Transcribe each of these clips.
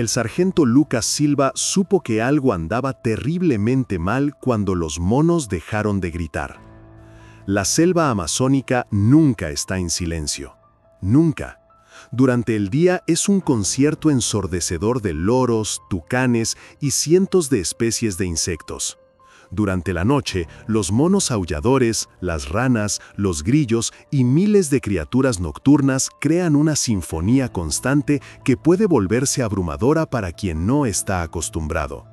El sargento Lucas Silva supo que algo andaba terriblemente mal cuando los monos dejaron de gritar. La selva amazónica nunca está en silencio. Nunca. Durante el día es un concierto ensordecedor de loros, tucanes y cientos de especies de insectos. Durante la noche, los monos aulladores, las ranas, los grillos y miles de criaturas nocturnas crean una sinfonía constante que puede volverse abrumadora para quien no está acostumbrado.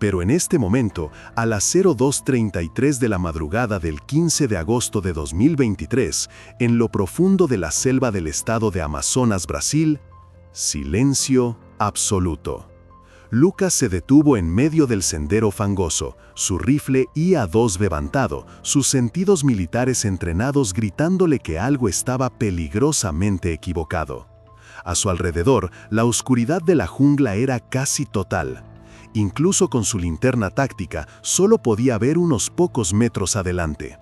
Pero en este momento, a las 02:33 de la madrugada del 15 de agosto de 2023, en lo profundo de la selva del estado de Amazonas, Brasil, silencio absoluto. Lucas se detuvo en medio del sendero fangoso, su rifle IA-2 levantado, sus sentidos militares entrenados gritándole que algo estaba peligrosamente equivocado. A su alrededor, la oscuridad de la jungla era casi total. Incluso con su linterna táctica, solo podía ver unos pocos metros adelante.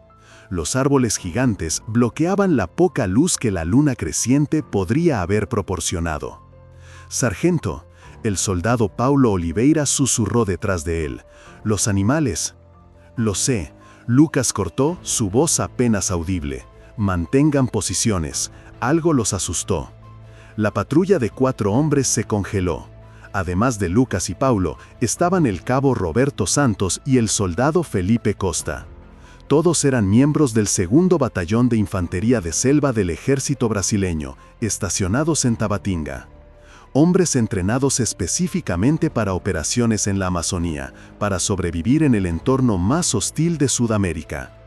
Los árboles gigantes bloqueaban la poca luz que la luna creciente podría haber proporcionado. «Sargento», el soldado Paulo Oliveira susurró detrás de él. «Los animales». «Lo sé», Lucas cortó, su voz apenas audible. «Mantengan posiciones». Algo los asustó. La patrulla de 4 hombres se congeló. Además de Lucas y Paulo, estaban el cabo Roberto Santos y el soldado Felipe Costa. Todos eran miembros del 2º Batallón de Infantería de Selva del Ejército brasileño, estacionados en Tabatinga. Hombres entrenados específicamente para operaciones en la Amazonía, para sobrevivir en el entorno más hostil de Sudamérica.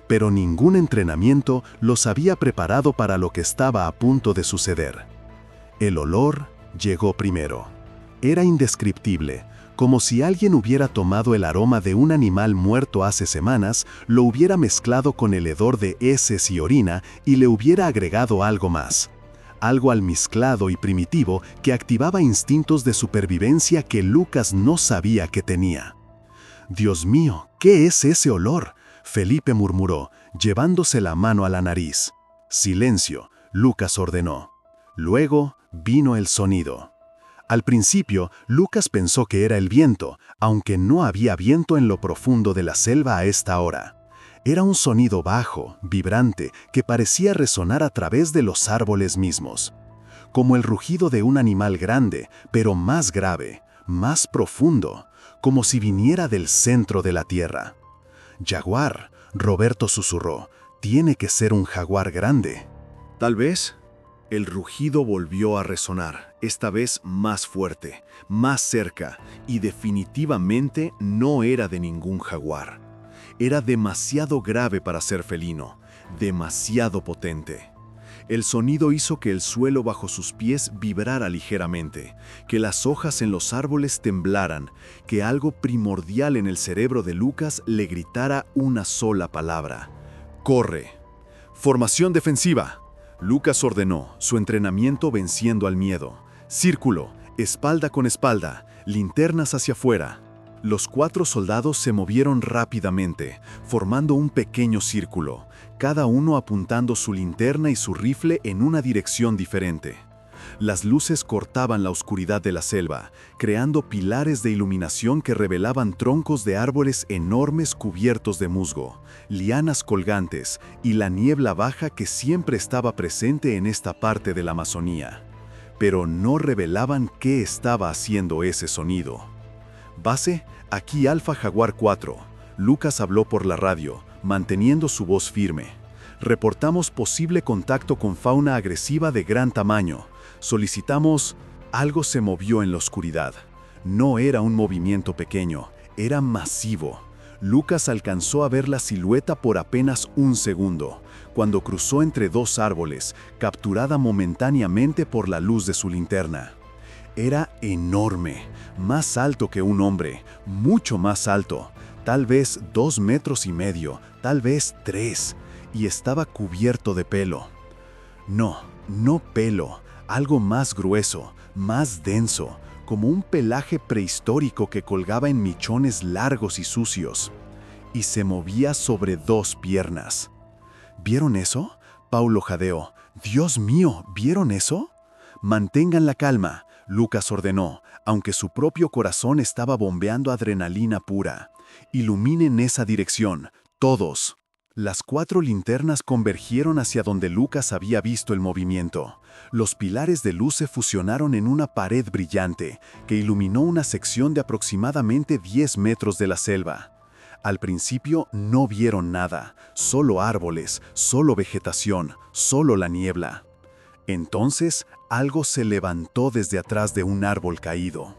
Pero ningún entrenamiento los había preparado para lo que estaba a punto de suceder. El olor llegó primero. Era indescriptible, como si alguien hubiera tomado el aroma de un animal muerto hace semanas, lo hubiera mezclado con el hedor de heces y orina y le hubiera agregado algo más. Algo almizclado y primitivo que activaba instintos de supervivencia que Lucas no sabía que tenía. «Dios mío, ¿qué es ese olor?», Felipe murmuró, llevándose la mano a la nariz. «Silencio», Lucas ordenó. Luego vino el sonido. Al principio, Lucas pensó que era el viento, aunque no había viento en lo profundo de la selva a esta hora. Era un sonido bajo, vibrante, que parecía resonar a través de los árboles mismos. Como el rugido de un animal grande, pero más grave, más profundo, como si viniera del centro de la tierra. «Jaguar», Roberto susurró, «tiene que ser un jaguar grande». Tal vez. El rugido volvió a resonar, esta vez más fuerte, más cerca, y definitivamente no era de ningún jaguar. Era demasiado grave para ser felino, demasiado potente. El sonido hizo que el suelo bajo sus pies vibrara ligeramente, que las hojas en los árboles temblaran, que algo primordial en el cerebro de Lucas le gritara una sola palabra: «¡Corre!». «Formación defensiva», Lucas ordenó, su entrenamiento venciendo al miedo. «Círculo, espalda con espalda, linternas hacia afuera». Los 4 soldados se movieron rápidamente, formando un pequeño círculo, cada uno apuntando su linterna y su rifle en una dirección diferente. Las luces cortaban la oscuridad de la selva, creando pilares de iluminación que revelaban troncos de árboles enormes cubiertos de musgo, lianas colgantes y la niebla baja que siempre estaba presente en esta parte de la Amazonía. Pero no revelaban qué estaba haciendo ese sonido. «Base, aquí Alfa Jaguar 4», Lucas habló por la radio, manteniendo su voz firme. «Reportamos posible contacto con fauna agresiva de gran tamaño. Solicitamos». Algo se movió en la oscuridad. No era un movimiento pequeño, era masivo. Lucas alcanzó a ver la silueta por apenas un segundo, cuando cruzó entre 2 árboles, capturada momentáneamente por la luz de su linterna. Era enorme, más alto que un hombre, mucho más alto, tal vez 2,5 metros, tal vez 3, y estaba cubierto de pelo. No pelo, algo más grueso, más denso, como un pelaje prehistórico que colgaba en mechones largos y sucios, y se movía sobre 2 piernas. ¿Vieron eso?, Paulo jadeó. «Dios mío, ¿vieron eso?». «Mantengan la calma», Lucas ordenó, aunque su propio corazón estaba bombeando adrenalina pura. «Iluminen esa dirección, todos». Las 4 linternas convergieron hacia donde Lucas había visto el movimiento. Los pilares de luz se fusionaron en una pared brillante que iluminó una sección de aproximadamente 10 metros de la selva. Al principio no vieron nada, solo árboles, solo vegetación, solo la niebla. Entonces, algo se levantó desde atrás de un árbol caído.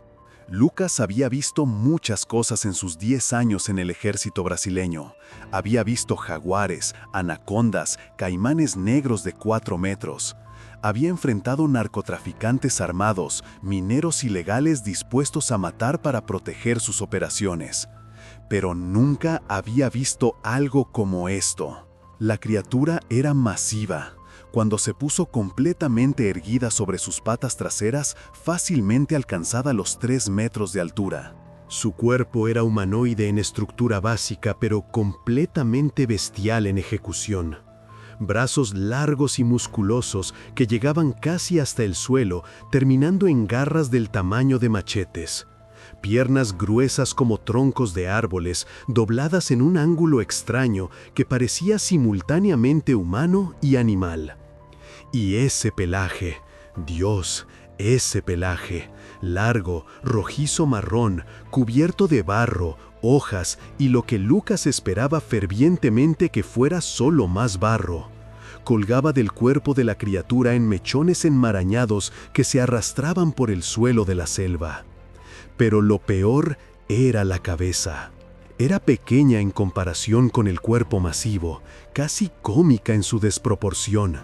Lucas había visto muchas cosas en sus 10 años en el ejército brasileño. Había visto jaguares, anacondas, caimanes negros de 4 metros. Había enfrentado narcotraficantes armados, mineros ilegales dispuestos a matar para proteger sus operaciones. Pero nunca había visto algo como esto. La criatura era masiva. Cuando se puso completamente erguida sobre sus patas traseras, fácilmente alcanzaba los 3 metros de altura. Su cuerpo era humanoide en estructura básica, pero completamente bestial en ejecución. Brazos largos y musculosos que llegaban casi hasta el suelo, terminando en garras del tamaño de machetes. Piernas gruesas como troncos de árboles, dobladas en un ángulo extraño que parecía simultáneamente humano y animal. Y ese pelaje, Dios, ese pelaje, largo, rojizo marrón, cubierto de barro, hojas y lo que Lucas esperaba fervientemente que fuera solo más barro. Colgaba del cuerpo de la criatura en mechones enmarañados que se arrastraban por el suelo de la selva. Pero lo peor era la cabeza. Era pequeña en comparación con el cuerpo masivo, casi cómica en su desproporción,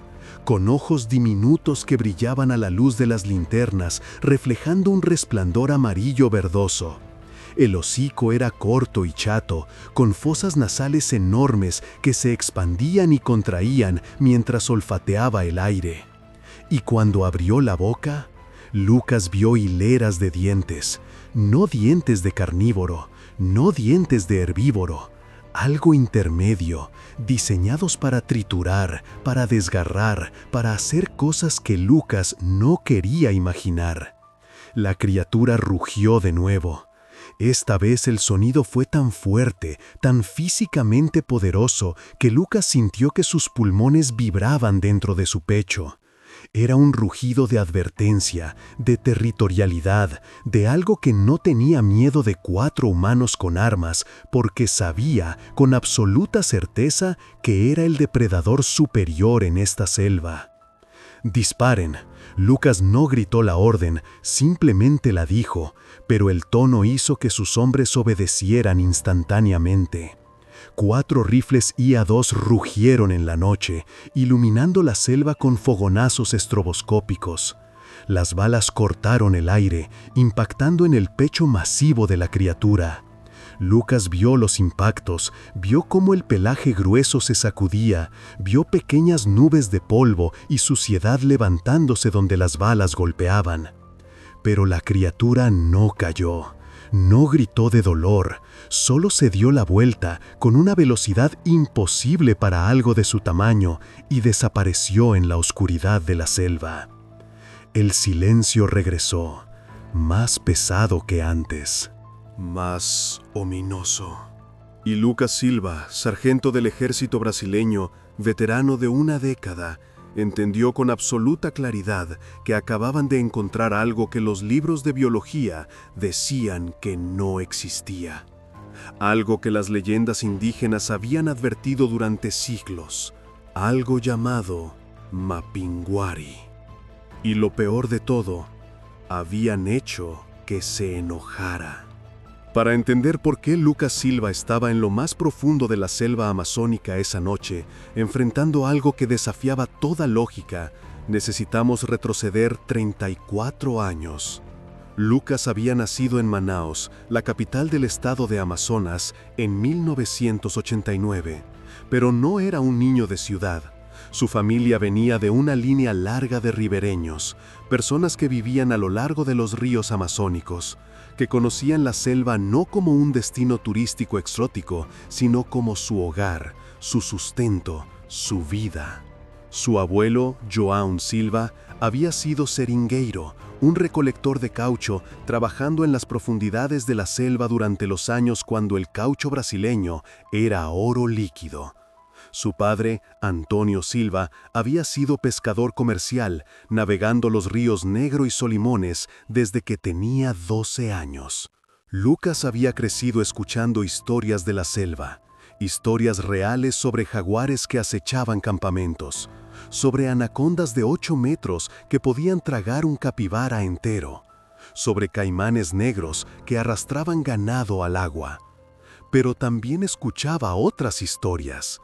con ojos diminutos que brillaban a la luz de las linternas, reflejando un resplandor amarillo verdoso. El hocico era corto y chato, con fosas nasales enormes que se expandían y contraían mientras olfateaba el aire. Y cuando abrió la boca, Lucas vio hileras de dientes, no dientes de carnívoro, no dientes de herbívoro, algo intermedio, diseñados para triturar, para desgarrar, para hacer cosas que Lucas no quería imaginar. La criatura rugió de nuevo. Esta vez el sonido fue tan fuerte, tan físicamente poderoso, que Lucas sintió que sus pulmones vibraban dentro de su pecho. Era un rugido de advertencia, de territorialidad, de algo que no tenía miedo de 4 humanos con armas, porque sabía con absoluta certeza que era el depredador superior en esta selva. «Disparen». Lucas no gritó la orden, simplemente la dijo, pero el tono hizo que sus hombres obedecieran instantáneamente. 4 rifles IA-2 rugieron en la noche, iluminando la selva con fogonazos estroboscópicos. Las balas cortaron el aire, impactando en el pecho masivo de la criatura. Lucas vio los impactos, vio cómo el pelaje grueso se sacudía, vio pequeñas nubes de polvo y suciedad levantándose donde las balas golpeaban. Pero la criatura no cayó. No gritó de dolor, solo se dio la vuelta con una velocidad imposible para algo de su tamaño y desapareció en la oscuridad de la selva. El silencio regresó, más pesado que antes. Más ominoso. Y Lucas Silva, sargento del ejército brasileño, veterano de una década, entendió con absoluta claridad que acababan de encontrar algo que los libros de biología decían que no existía. Algo que las leyendas indígenas habían advertido durante siglos. Algo llamado Mapinguari. Y lo peor de todo, habían hecho que se enojara. Para entender por qué Lucas Silva estaba en lo más profundo de la selva amazónica esa noche, enfrentando algo que desafiaba toda lógica, necesitamos retroceder 34 años. Lucas había nacido en Manaus, la capital del estado de Amazonas, en 1989, pero no era un niño de ciudad. Su familia venía de una línea larga de ribereños, personas que vivían a lo largo de los ríos amazónicos, que conocían la selva no como un destino turístico exótico, sino como su hogar, su sustento, su vida. Su abuelo, João Silva, había sido seringueiro, un recolector de caucho trabajando en las profundidades de la selva durante los años cuando el caucho brasileño era oro líquido. Su padre, Antônio Silva, había sido pescador comercial, navegando los ríos Negro y Solimones desde que tenía 12 años. Lucas había crecido escuchando historias de la selva, historias reales sobre jaguares que acechaban campamentos, sobre anacondas de 8 metros que podían tragar un capibara entero, sobre caimanes negros que arrastraban ganado al agua. Pero también escuchaba otras historias.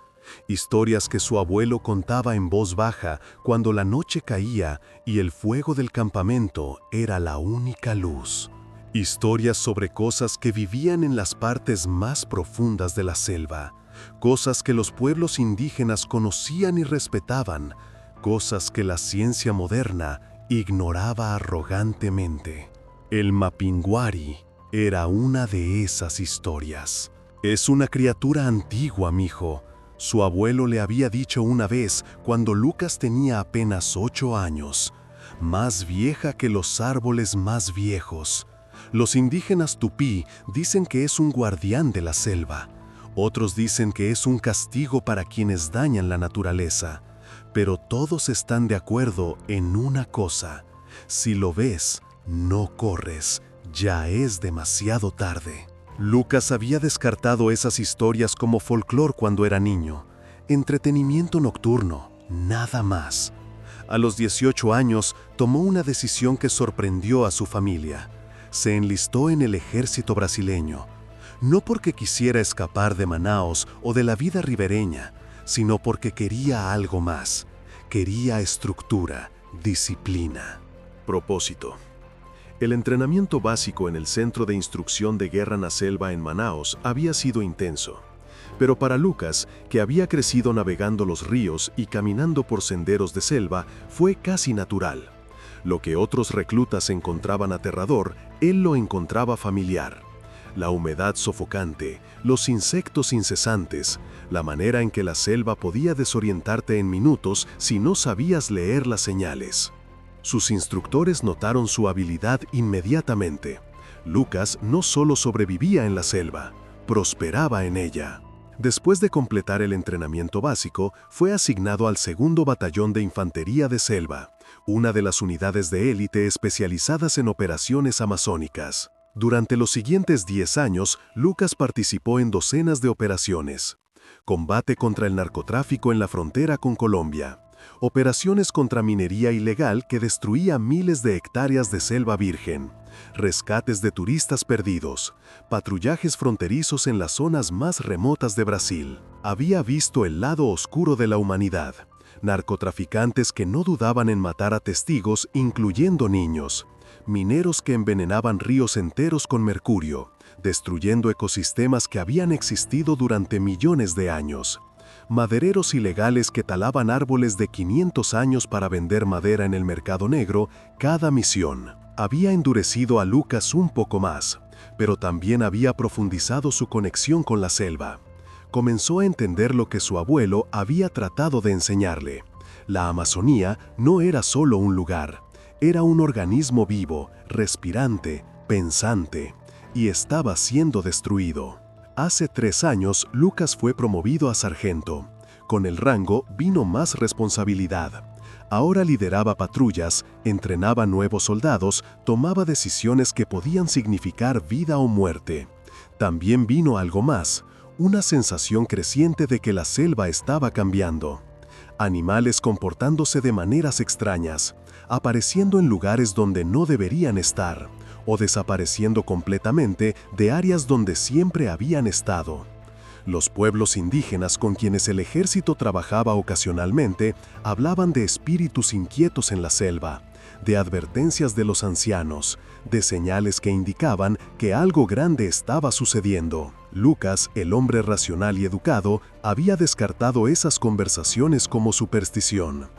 Historias que su abuelo contaba en voz baja cuando la noche caía y el fuego del campamento era la única luz. Historias sobre cosas que vivían en las partes más profundas de la selva, cosas que los pueblos indígenas conocían y respetaban, cosas que la ciencia moderna ignoraba arrogantemente. El Mapinguari era una de esas historias. Es una criatura antigua, mijo. Su abuelo le había dicho una vez cuando Lucas tenía apenas 8 años, más vieja que los árboles más viejos. Los indígenas tupí dicen que es un guardián de la selva. Otros dicen que es un castigo para quienes dañan la naturaleza. Pero todos están de acuerdo en una cosa: si lo ves, no corres, ya es demasiado tarde. Lucas había descartado esas historias como folclore cuando era niño. Entretenimiento nocturno, nada más. A los 18 años tomó una decisión que sorprendió a su familia. Se enlistó en el ejército brasileño. No porque quisiera escapar de Manaos o de la vida ribereña, sino porque quería algo más. Quería estructura, disciplina. Propósito. El entrenamiento básico en el Centro de Instrucción de Guerra na Selva en Manaos había sido intenso. Pero para Lucas, que había crecido navegando los ríos y caminando por senderos de selva, fue casi natural. Lo que otros reclutas encontraban aterrador, él lo encontraba familiar. La humedad sofocante, los insectos incesantes, la manera en que la selva podía desorientarte en minutos si no sabías leer las señales. Sus instructores notaron su habilidad inmediatamente. Lucas no solo sobrevivía en la selva, prosperaba en ella. Después de completar el entrenamiento básico, fue asignado al 2º Batallón de Infantería de Selva, una de las unidades de élite especializadas en operaciones amazónicas. Durante los siguientes 10 años, Lucas participó en docenas de operaciones. Combate contra el narcotráfico en la frontera con Colombia. Operaciones contra minería ilegal que destruía miles de hectáreas de selva virgen. Rescates de turistas perdidos. Patrullajes fronterizos en las zonas más remotas de Brasil. Había visto el lado oscuro de la humanidad. Narcotraficantes que no dudaban en matar a testigos, incluyendo niños. Mineros que envenenaban ríos enteros con mercurio, destruyendo ecosistemas que habían existido durante millones de años. Madereros ilegales que talaban árboles de 500 años para vender madera en el mercado negro. Cada misión había endurecido a Lucas un poco más, pero también había profundizado su conexión con la selva. Comenzó a entender lo que su abuelo había tratado de enseñarle. La Amazonía no era solo un lugar, era un organismo vivo, respirante, pensante, y estaba siendo destruido. Hace 3 años, Lucas fue promovido a sargento. Con el rango vino más responsabilidad. Ahora lideraba patrullas, entrenaba nuevos soldados, tomaba decisiones que podían significar vida o muerte. También vino algo más, una sensación creciente de que la selva estaba cambiando. Animales comportándose de maneras extrañas, apareciendo en lugares donde no deberían estar, o desapareciendo completamente de áreas donde siempre habían estado. Los pueblos indígenas con quienes el ejército trabajaba ocasionalmente hablaban de espíritus inquietos en la selva, de advertencias de los ancianos, de señales que indicaban que algo grande estaba sucediendo. Lucas, el hombre racional y educado, había descartado esas conversaciones como superstición.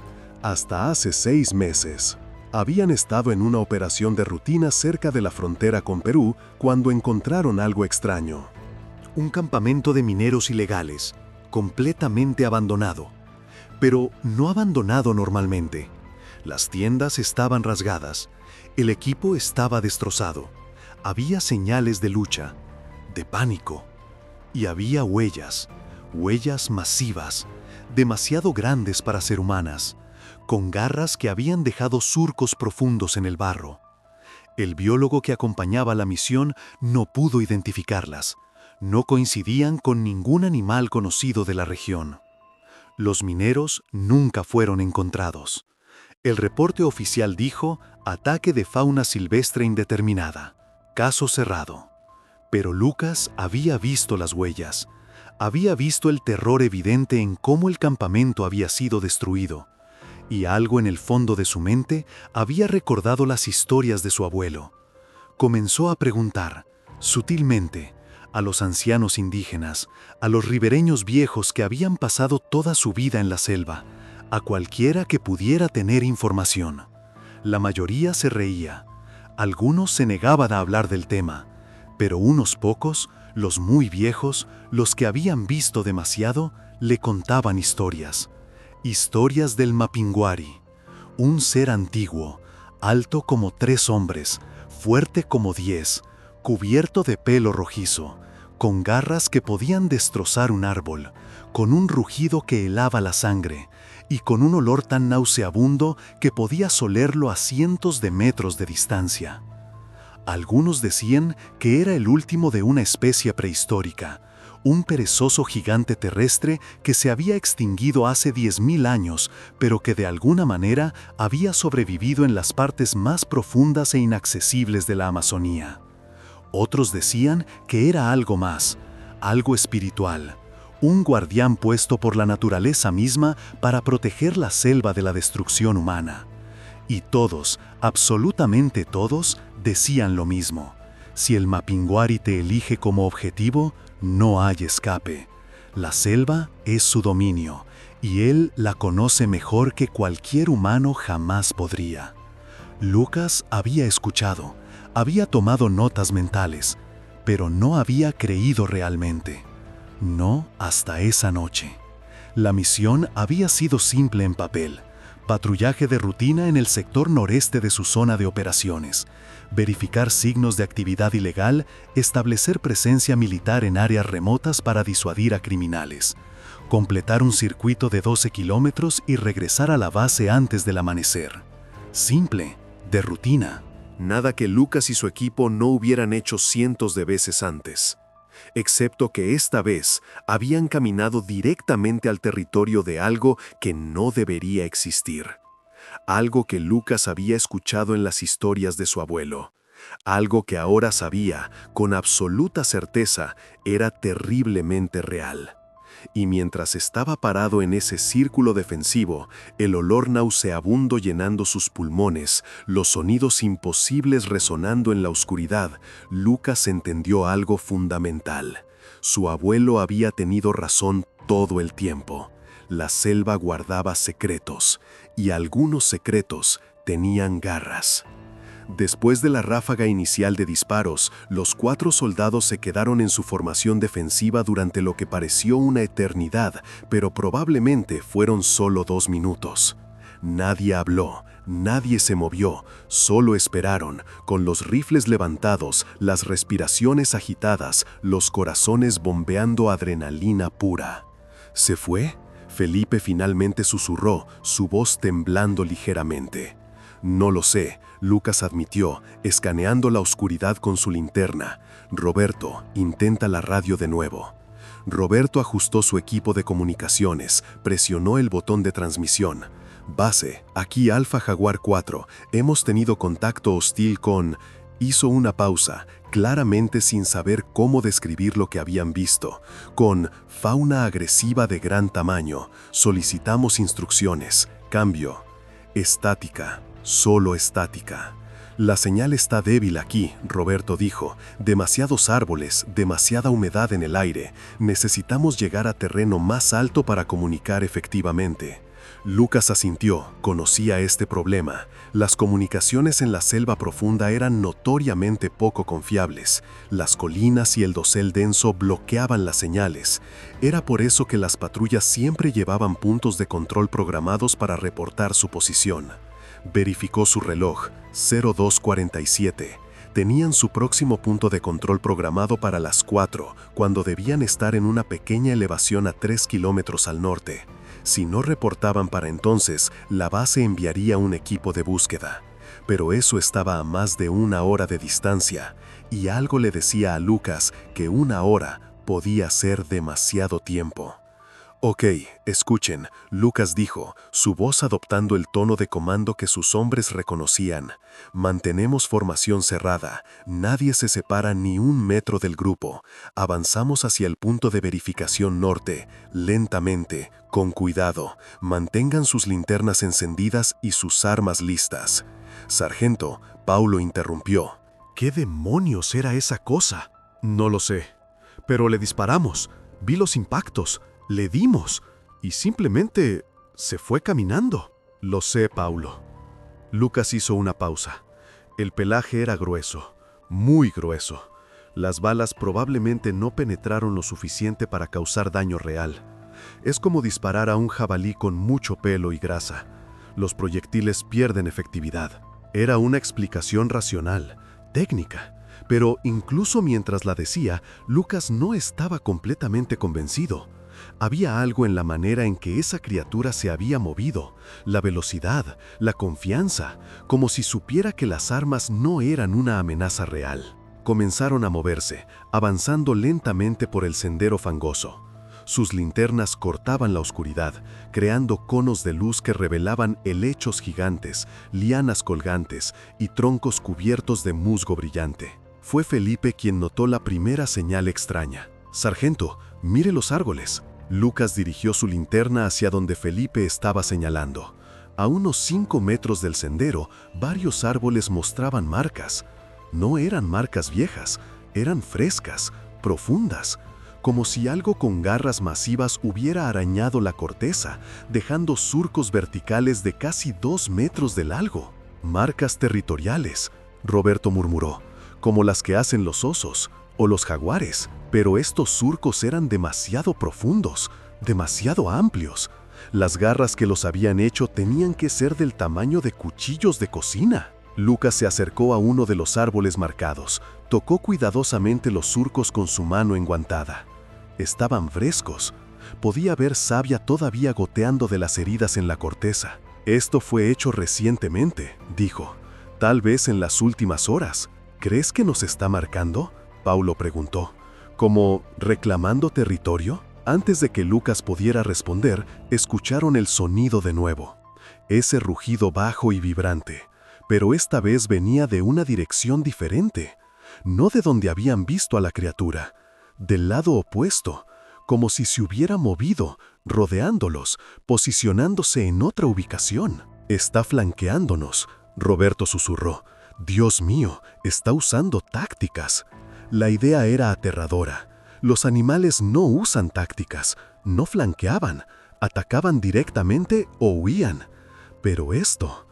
Hasta hace 6 meses. Habían estado en una operación de rutina cerca de la frontera con Perú cuando encontraron algo extraño. Un campamento de mineros ilegales, completamente abandonado. Pero no abandonado normalmente. Las tiendas estaban rasgadas. El equipo estaba destrozado. Había señales de lucha, de pánico, y había huellas masivas, demasiado grandes para ser humanas, con garras que habían dejado surcos profundos en el barro. El biólogo que acompañaba la misión no pudo identificarlas. No coincidían con ningún animal conocido de la región. Los mineros nunca fueron encontrados. El reporte oficial dijo: ataque de fauna silvestre indeterminada. Caso cerrado. Pero Lucas había visto las huellas. Había visto el terror evidente en cómo el campamento había sido destruido. Y algo en el fondo de su mente había recordado las historias de su abuelo. Comenzó a preguntar, sutilmente, a los ancianos indígenas, a los ribereños viejos que habían pasado toda su vida en la selva, a cualquiera que pudiera tener información. La mayoría se reía. Algunos se negaban a hablar del tema, pero unos pocos, los muy viejos, los que habían visto demasiado, le contaban historias. Historias del Mapinguari, un ser antiguo, alto como 3 hombres, fuerte como 10, cubierto de pelo rojizo, con garras que podían destrozar un árbol, con un rugido que helaba la sangre y con un olor tan nauseabundo que podías olerlo a cientos de metros de distancia. Algunos decían que era el último de una especie prehistórica, un perezoso gigante terrestre que se había extinguido hace 10.000 años, pero que de alguna manera había sobrevivido en las partes más profundas e inaccesibles de la Amazonía. Otros decían que era algo más, algo espiritual, un guardián puesto por la naturaleza misma para proteger la selva de la destrucción humana. Y todos, absolutamente todos, decían lo mismo: si el Mapinguari te elige como objetivo, no hay escape. La selva es su dominio, y él la conoce mejor que cualquier humano jamás podría. Lucas había escuchado, había tomado notas mentales, pero no había creído realmente. No hasta esa noche. La misión había sido simple en papel: patrullaje de rutina en el sector noreste de su zona de operaciones, verificar signos de actividad ilegal, establecer presencia militar en áreas remotas para disuadir a criminales, completar un circuito de 12 kilómetros y regresar a la base antes del amanecer. Simple, de rutina. Nada que Lucas y su equipo no hubieran hecho cientos de veces antes. Excepto que esta vez habían caminado directamente al territorio de algo que no debería existir. Algo que Lucas había escuchado en las historias de su abuelo. Algo que ahora sabía, con absoluta certeza, era terriblemente real. Y mientras estaba parado en ese círculo defensivo, el olor nauseabundo llenando sus pulmones, los sonidos imposibles resonando en la oscuridad, Lucas entendió algo fundamental. Su abuelo había tenido razón todo el tiempo. La selva guardaba secretos, y algunos secretos tenían garras. Después de la ráfaga inicial de disparos, los 4 soldados se quedaron en su formación defensiva durante lo que pareció una eternidad, pero probablemente fueron solo 2 minutos. Nadie habló, nadie se movió, solo esperaron, con los rifles levantados, las respiraciones agitadas, los corazones bombeando adrenalina pura. ¿Se fue? Felipe finalmente susurró, su voz temblando ligeramente. No lo sé, Lucas admitió, escaneando la oscuridad con su linterna. Roberto, intenta la radio de nuevo. Roberto ajustó su equipo de comunicaciones, presionó el botón de transmisión. Base, aquí Alfa Jaguar 4, hemos tenido contacto hostil con... Hizo una pausa, claramente sin saber cómo describir lo que habían visto. Con fauna agresiva de gran tamaño, solicitamos instrucciones. Cambio. Estática. Solo estática. La señal está débil aquí, Roberto dijo. Demasiados árboles, demasiada humedad en el aire. Necesitamos llegar a terreno más alto para comunicar efectivamente. Lucas asintió, conocía este problema. Las comunicaciones en la selva profunda eran notoriamente poco confiables. Las colinas y el dosel denso bloqueaban las señales. Era por eso que las patrullas siempre llevaban puntos de control programados para reportar su posición. Verificó su reloj, 02:47. Tenían su próximo punto de control programado para las 4, cuando debían estar en una pequeña elevación a 3 kilómetros al norte. Si no reportaban para entonces, la base enviaría un equipo de búsqueda. Pero eso estaba a más de 1 hora de distancia, y algo le decía a Lucas que 1 hora podía ser demasiado tiempo. Ok, escuchen, Lucas dijo, su voz adoptando el tono de comando que sus hombres reconocían. Mantenemos formación cerrada, nadie se separa ni 1 metro del grupo. Avanzamos hacia el punto de verificación norte, lentamente, con cuidado. Mantengan sus linternas encendidas y sus armas listas. Sargento, Paulo interrumpió. ¿Qué demonios era esa cosa? No lo sé, pero le disparamos, vi los impactos. Le dimos y simplemente se fue caminando. Lo sé, Paulo. Lucas hizo una pausa. El pelaje era grueso, muy grueso. Las balas probablemente no penetraron lo suficiente para causar daño real. Es como disparar a un jabalí con mucho pelo y grasa. Los proyectiles pierden efectividad. Era una explicación racional, técnica, pero incluso mientras la decía, Lucas no estaba completamente convencido. Había algo en la manera en que esa criatura se había movido, la velocidad, la confianza, como si supiera que las armas no eran una amenaza real. Comenzaron a moverse, avanzando lentamente por el sendero fangoso. Sus linternas cortaban la oscuridad, creando conos de luz que revelaban helechos gigantes, lianas colgantes y troncos cubiertos de musgo brillante. Fue Felipe quien notó la primera señal extraña. «Sargento, mire los árboles». Lucas dirigió su linterna hacia donde Felipe estaba señalando. A unos 5 metros del sendero, varios árboles mostraban marcas. No eran marcas viejas, eran frescas, profundas, como si algo con garras masivas hubiera arañado la corteza, dejando surcos verticales de casi 2 metros de largo. «Marcas territoriales», Roberto murmuró, «como las que hacen los osos o los jaguares». Pero estos surcos eran demasiado profundos, demasiado amplios. Las garras que los habían hecho tenían que ser del tamaño de cuchillos de cocina. Lucas se acercó a uno de los árboles marcados, tocó cuidadosamente los surcos con su mano enguantada. Estaban frescos. Podía ver savia todavía goteando de las heridas en la corteza. «Esto fue hecho recientemente», dijo. «Tal vez en las últimas horas». «¿Crees que nos está marcando?», Paulo preguntó. ¿Como reclamando territorio? Antes de que Lucas pudiera responder, escucharon el sonido de nuevo. Ese rugido bajo y vibrante, pero esta vez venía de una dirección diferente. No de donde habían visto a la criatura, del lado opuesto, como si se hubiera movido, rodeándolos, posicionándose en otra ubicación. «Está flanqueándonos», Roberto susurró. «Dios mío, está usando tácticas». La idea era aterradora. Los animales no usan tácticas, no flanqueaban, atacaban directamente o huían. Pero esto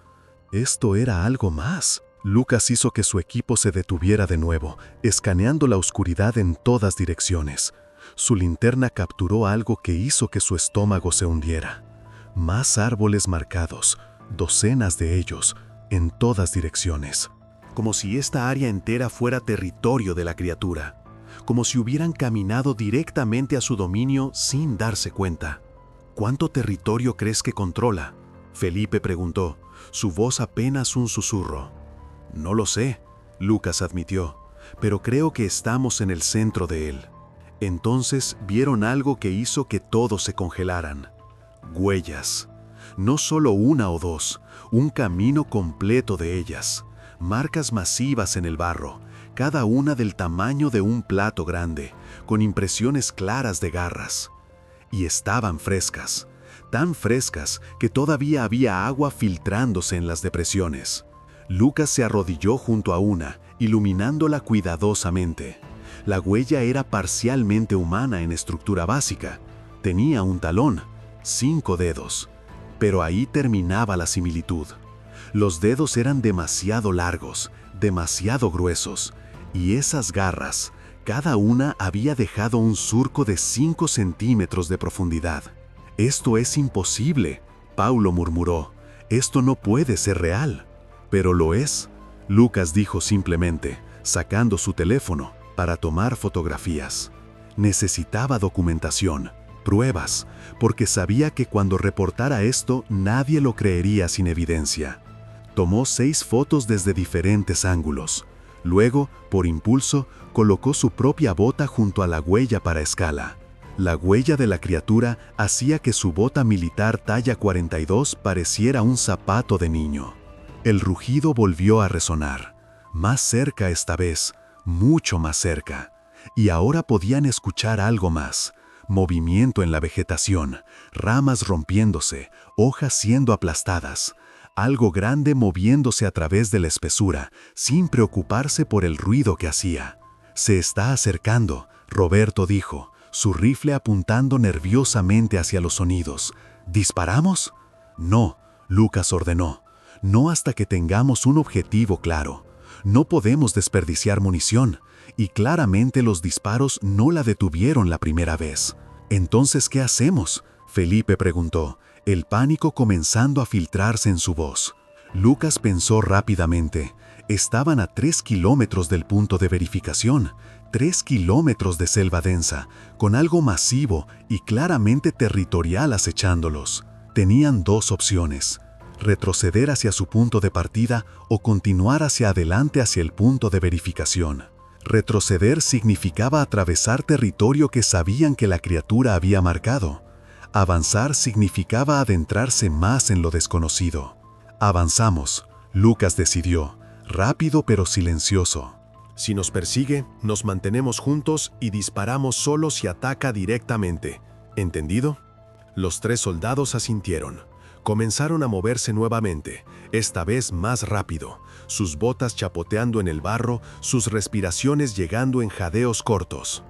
era algo más. Lucas hizo que su equipo se detuviera de nuevo, escaneando la oscuridad en todas direcciones. Su linterna capturó algo que hizo que su estómago se hundiera. Más árboles marcados, docenas de ellos, en todas direcciones. Como si esta área entera fuera territorio de la criatura, como si hubieran caminado directamente a su dominio sin darse cuenta. «¿Cuánto territorio crees que controla?», Felipe preguntó, su voz apenas un susurro. «No lo sé», Lucas admitió, «pero creo que estamos en el centro de él». Entonces vieron algo que hizo que todos se congelaran. Huellas. No solo 1 o 2, un camino completo de ellas. Marcas masivas en el barro, cada una del tamaño de un plato grande, con impresiones claras de garras. Y estaban frescas, tan frescas que todavía había agua filtrándose en las depresiones. Lucas se arrodilló junto a una, iluminándola cuidadosamente. La huella era parcialmente humana en estructura básica. Tenía un talón, 5 dedos. Pero ahí terminaba la similitud. Los dedos eran demasiado largos, demasiado gruesos, y esas garras, cada una había dejado un surco de 5 centímetros de profundidad. «Esto es imposible», Paulo murmuró. Esto no puede ser real. Pero lo es, Lucas dijo simplemente, sacando su teléfono para tomar fotografías. Necesitaba documentación, pruebas, porque sabía que cuando reportara esto nadie lo creería sin evidencia. Tomó 6 fotos desde diferentes ángulos. Luego, por impulso, colocó su propia bota junto a la huella para escala. La huella de la criatura hacía que su bota militar talla 42 pareciera un zapato de niño. El rugido volvió a resonar, más cerca esta vez, mucho más cerca. Y ahora podían escuchar algo más: movimiento en la vegetación, ramas rompiéndose, hojas siendo aplastadas. Algo grande moviéndose a través de la espesura, sin preocuparse por el ruido que hacía. «Se está acercando», Roberto dijo, su rifle apuntando nerviosamente hacia los sonidos. «¿Disparamos?» «No», Lucas ordenó. «No hasta que tengamos un objetivo claro. No podemos desperdiciar munición». Y claramente los disparos no la detuvieron la primera vez. «¿Entonces qué hacemos?», Felipe preguntó, el pánico comenzando a filtrarse en su voz. Lucas pensó rápidamente. Estaban a 3 kilómetros del punto de verificación, 3 kilómetros de selva densa, con algo masivo y claramente territorial acechándolos. Tenían 2 opciones: retroceder hacia su punto de partida o continuar hacia adelante hacia el punto de verificación. Retroceder significaba atravesar territorio que sabían que la criatura había marcado. Avanzar significaba adentrarse más en lo desconocido. «Avanzamos», Lucas decidió, rápido pero silencioso. Si nos persigue, nos mantenemos juntos y disparamos solo si ataca directamente. ¿Entendido? Los 3 soldados asintieron. Comenzaron a moverse nuevamente, esta vez más rápido, sus botas chapoteando en el barro, sus respiraciones llegando en jadeos cortos.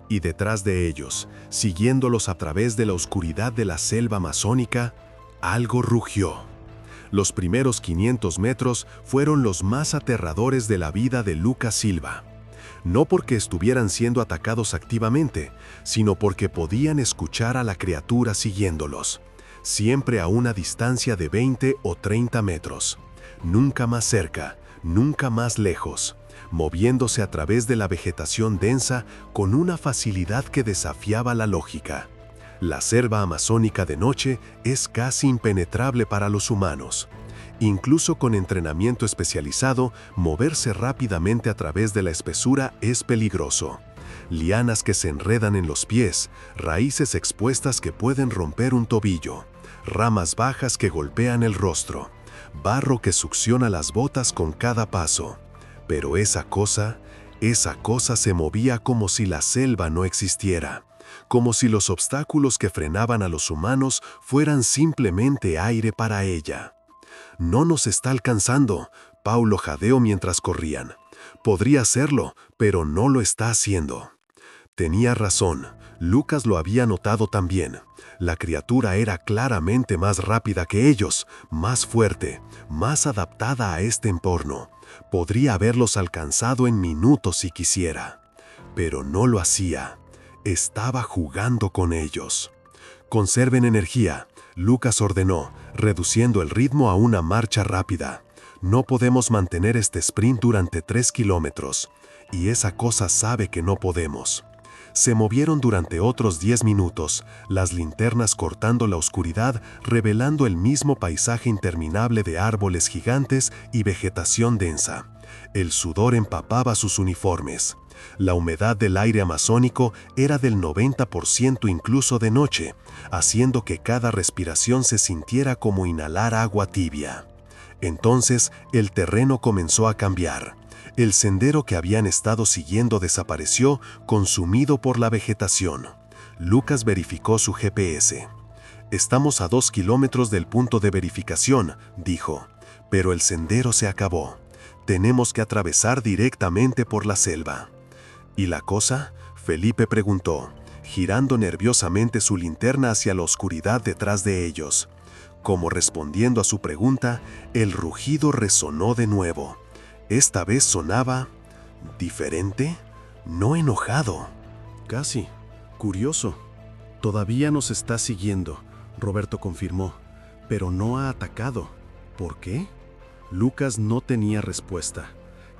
Y detrás de ellos, siguiéndolos a través de la oscuridad de la selva amazónica, algo rugió. Los primeros 500 metros fueron los más aterradores de la vida de Lucas Silva. No porque estuvieran siendo atacados activamente, sino porque podían escuchar a la criatura siguiéndolos. Siempre a una distancia de 20 o 30 metros. Nunca más cerca, nunca más lejos, moviéndose a través de la vegetación densa con una facilidad que desafiaba la lógica. La selva amazónica de noche es casi impenetrable para los humanos. Incluso con entrenamiento especializado, moverse rápidamente a través de la espesura es peligroso. Lianas que se enredan en los pies, raíces expuestas que pueden romper un tobillo, ramas bajas que golpean el rostro, barro que succiona las botas con cada paso. Pero esa cosa se movía como si la selva no existiera, como si los obstáculos que frenaban a los humanos fueran simplemente aire para ella. «No nos está alcanzando», Paulo jadeó mientras corrían. «Podría hacerlo, pero no lo está haciendo». Tenía razón, Lucas lo había notado también. La criatura era claramente más rápida que ellos, más fuerte, más adaptada a este entorno. Podría haberlos alcanzado en minutos si quisiera. Pero no lo hacía. Estaba jugando con ellos. «Conserven energía», Lucas ordenó, reduciendo el ritmo a una marcha rápida. «No podemos mantener este sprint durante 3 kilómetros. Y esa cosa sabe que no podemos». Se movieron durante otros 10 minutos, las linternas cortando la oscuridad, revelando el mismo paisaje interminable de árboles gigantes y vegetación densa. El sudor empapaba sus uniformes. La humedad del aire amazónico era del 90% incluso de noche, haciendo que cada respiración se sintiera como inhalar agua tibia. Entonces, el terreno comenzó a cambiar. El sendero que habían estado siguiendo desapareció, consumido por la vegetación. Lucas verificó su GPS. «Estamos a 2 kilómetros del punto de verificación», dijo, «pero el sendero se acabó. Tenemos que atravesar directamente por la selva». «¿Y la cosa?», Felipe preguntó, girando nerviosamente su linterna hacia la oscuridad detrás de ellos. Como respondiendo a su pregunta, el rugido resonó de nuevo. Esta vez sonaba diferente, no enojado. «Casi. Curioso. Todavía nos está siguiendo», Roberto confirmó, «pero no ha atacado». ¿Por qué? Lucas no tenía respuesta.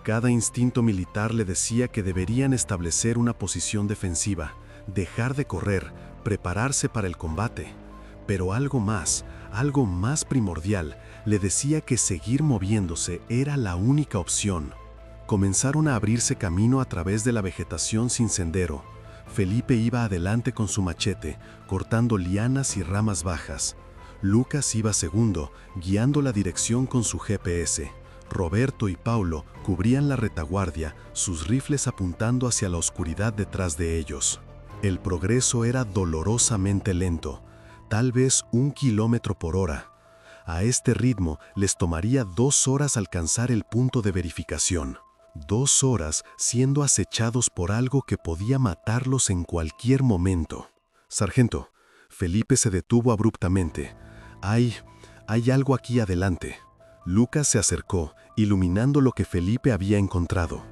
Cada instinto militar le decía que deberían establecer una posición defensiva, dejar de correr, prepararse para el combate. Pero algo más primordial, le decía que seguir moviéndose era la única opción. Comenzaron a abrirse camino a través de la vegetación sin sendero. Felipe iba adelante con su machete, cortando lianas y ramas bajas. Lucas iba segundo, guiando la dirección con su GPS. Roberto y Paulo cubrían la retaguardia, sus rifles apuntando hacia la oscuridad detrás de ellos. El progreso era dolorosamente lento, tal vez 1 kilómetro por hora. A este ritmo les tomaría 2 horas alcanzar el punto de verificación. 2 horas siendo acechados por algo que podía matarlos en cualquier momento. «Sargento», Felipe se detuvo abruptamente. Hay algo aquí adelante». Lucas se acercó, iluminando lo que Felipe había encontrado.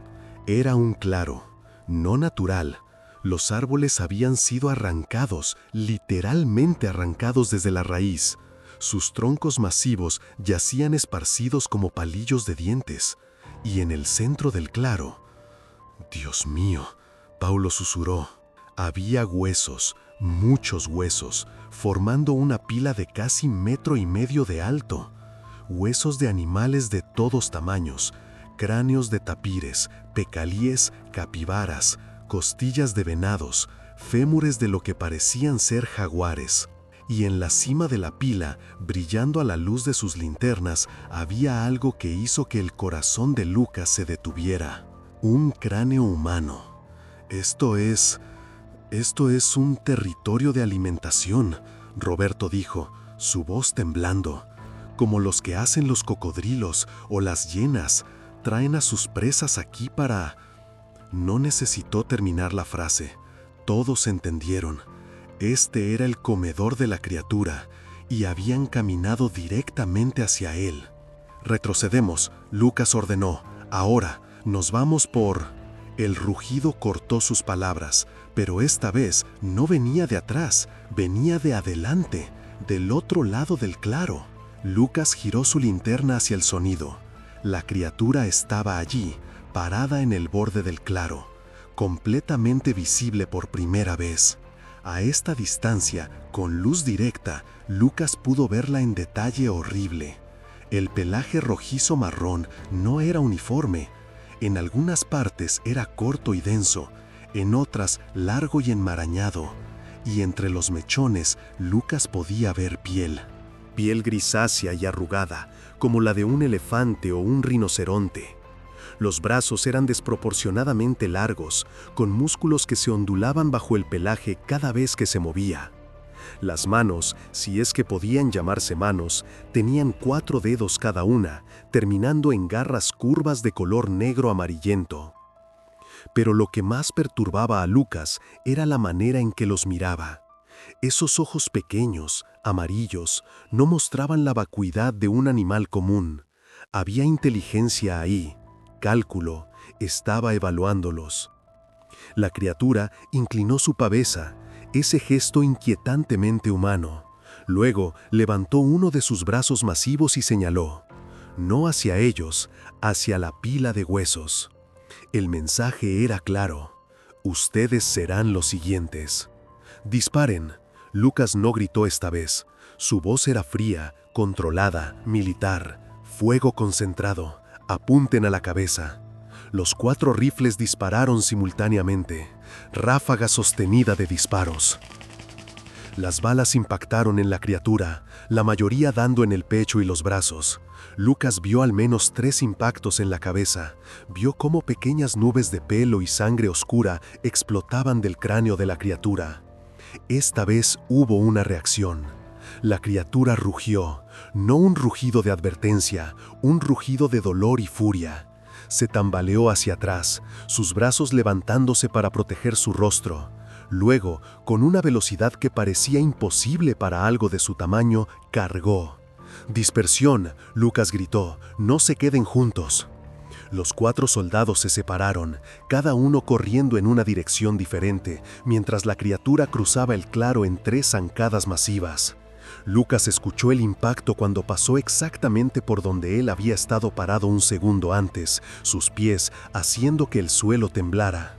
Era un claro, no natural. Los árboles habían sido arrancados, literalmente arrancados desde la raíz. Sus troncos masivos yacían esparcidos como palillos de dientes. Y en el centro del claro... «Dios mío», Paulo susurró. Había huesos, muchos huesos, formando una pila de casi 1,5 metros de alto. Huesos de animales de todos tamaños, cráneos de tapires, pecalíes, capibaras, costillas de venados, fémures de lo que parecían ser jaguares. Y en la cima de la pila, brillando a la luz de sus linternas, había algo que hizo que el corazón de Lucas se detuviera. Un cráneo humano. Esto es un territorio de alimentación», Roberto dijo, su voz temblando. «Como los que hacen los cocodrilos o las hienas, traen a sus presas aquí para...» No necesitó terminar la frase. Todos entendieron. Este era el comedor de la criatura, y habían caminado directamente hacia él. «Retrocedemos», Lucas ordenó. «Ahora, nos vamos por...» El rugido cortó sus palabras, pero esta vez no venía de atrás, venía de adelante, del otro lado del claro. Lucas giró su linterna hacia el sonido. La criatura estaba allí, parada en el borde del claro, completamente visible por primera vez. A esta distancia, con luz directa, Lucas pudo verla en detalle horrible. El pelaje rojizo marrón no era uniforme. En algunas partes era corto y denso, en otras largo y enmarañado, y entre los mechones Lucas podía ver piel. Piel grisácea y arrugada, como la de un elefante o un rinoceronte. Los brazos eran desproporcionadamente largos, con músculos que se ondulaban bajo el pelaje cada vez que se movía. Las manos, si es que podían llamarse manos, tenían 4 dedos cada una, terminando en garras curvas de color negro amarillento. Pero lo que más perturbaba a Lucas era la manera en que los miraba. Esos ojos pequeños, amarillos, no mostraban la vacuidad de un animal común. Había inteligencia ahí, cálculo, estaba evaluándolos. La criatura inclinó su cabeza, ese gesto inquietantemente humano. Luego levantó uno de sus brazos masivos y señaló, no hacia ellos, hacia la pila de huesos. El mensaje era claro: ustedes serán los siguientes. Disparen. Lucas no gritó esta vez. Su voz era fría, controlada, militar. Fuego concentrado. Apunten a la cabeza. Los 4 rifles dispararon simultáneamente. Ráfaga sostenida de disparos. Las balas impactaron en la criatura, la mayoría dando en el pecho y los brazos. Lucas vio al menos 3 impactos en la cabeza. Vio cómo pequeñas nubes de pelo y sangre oscura explotaban del cráneo de la criatura. Esta vez hubo una reacción. La criatura rugió, no un rugido de advertencia, un rugido de dolor y furia. Se tambaleó hacia atrás, sus brazos levantándose para proteger su rostro. Luego, con una velocidad que parecía imposible para algo de su tamaño, cargó. «Dispersión», Lucas gritó, «no se queden juntos». Los 4 soldados se separaron, cada uno corriendo en una dirección diferente, mientras la criatura cruzaba el claro en 3 zancadas masivas. Lucas escuchó el impacto cuando pasó exactamente por donde él había estado parado un segundo antes, sus pies haciendo que el suelo temblara.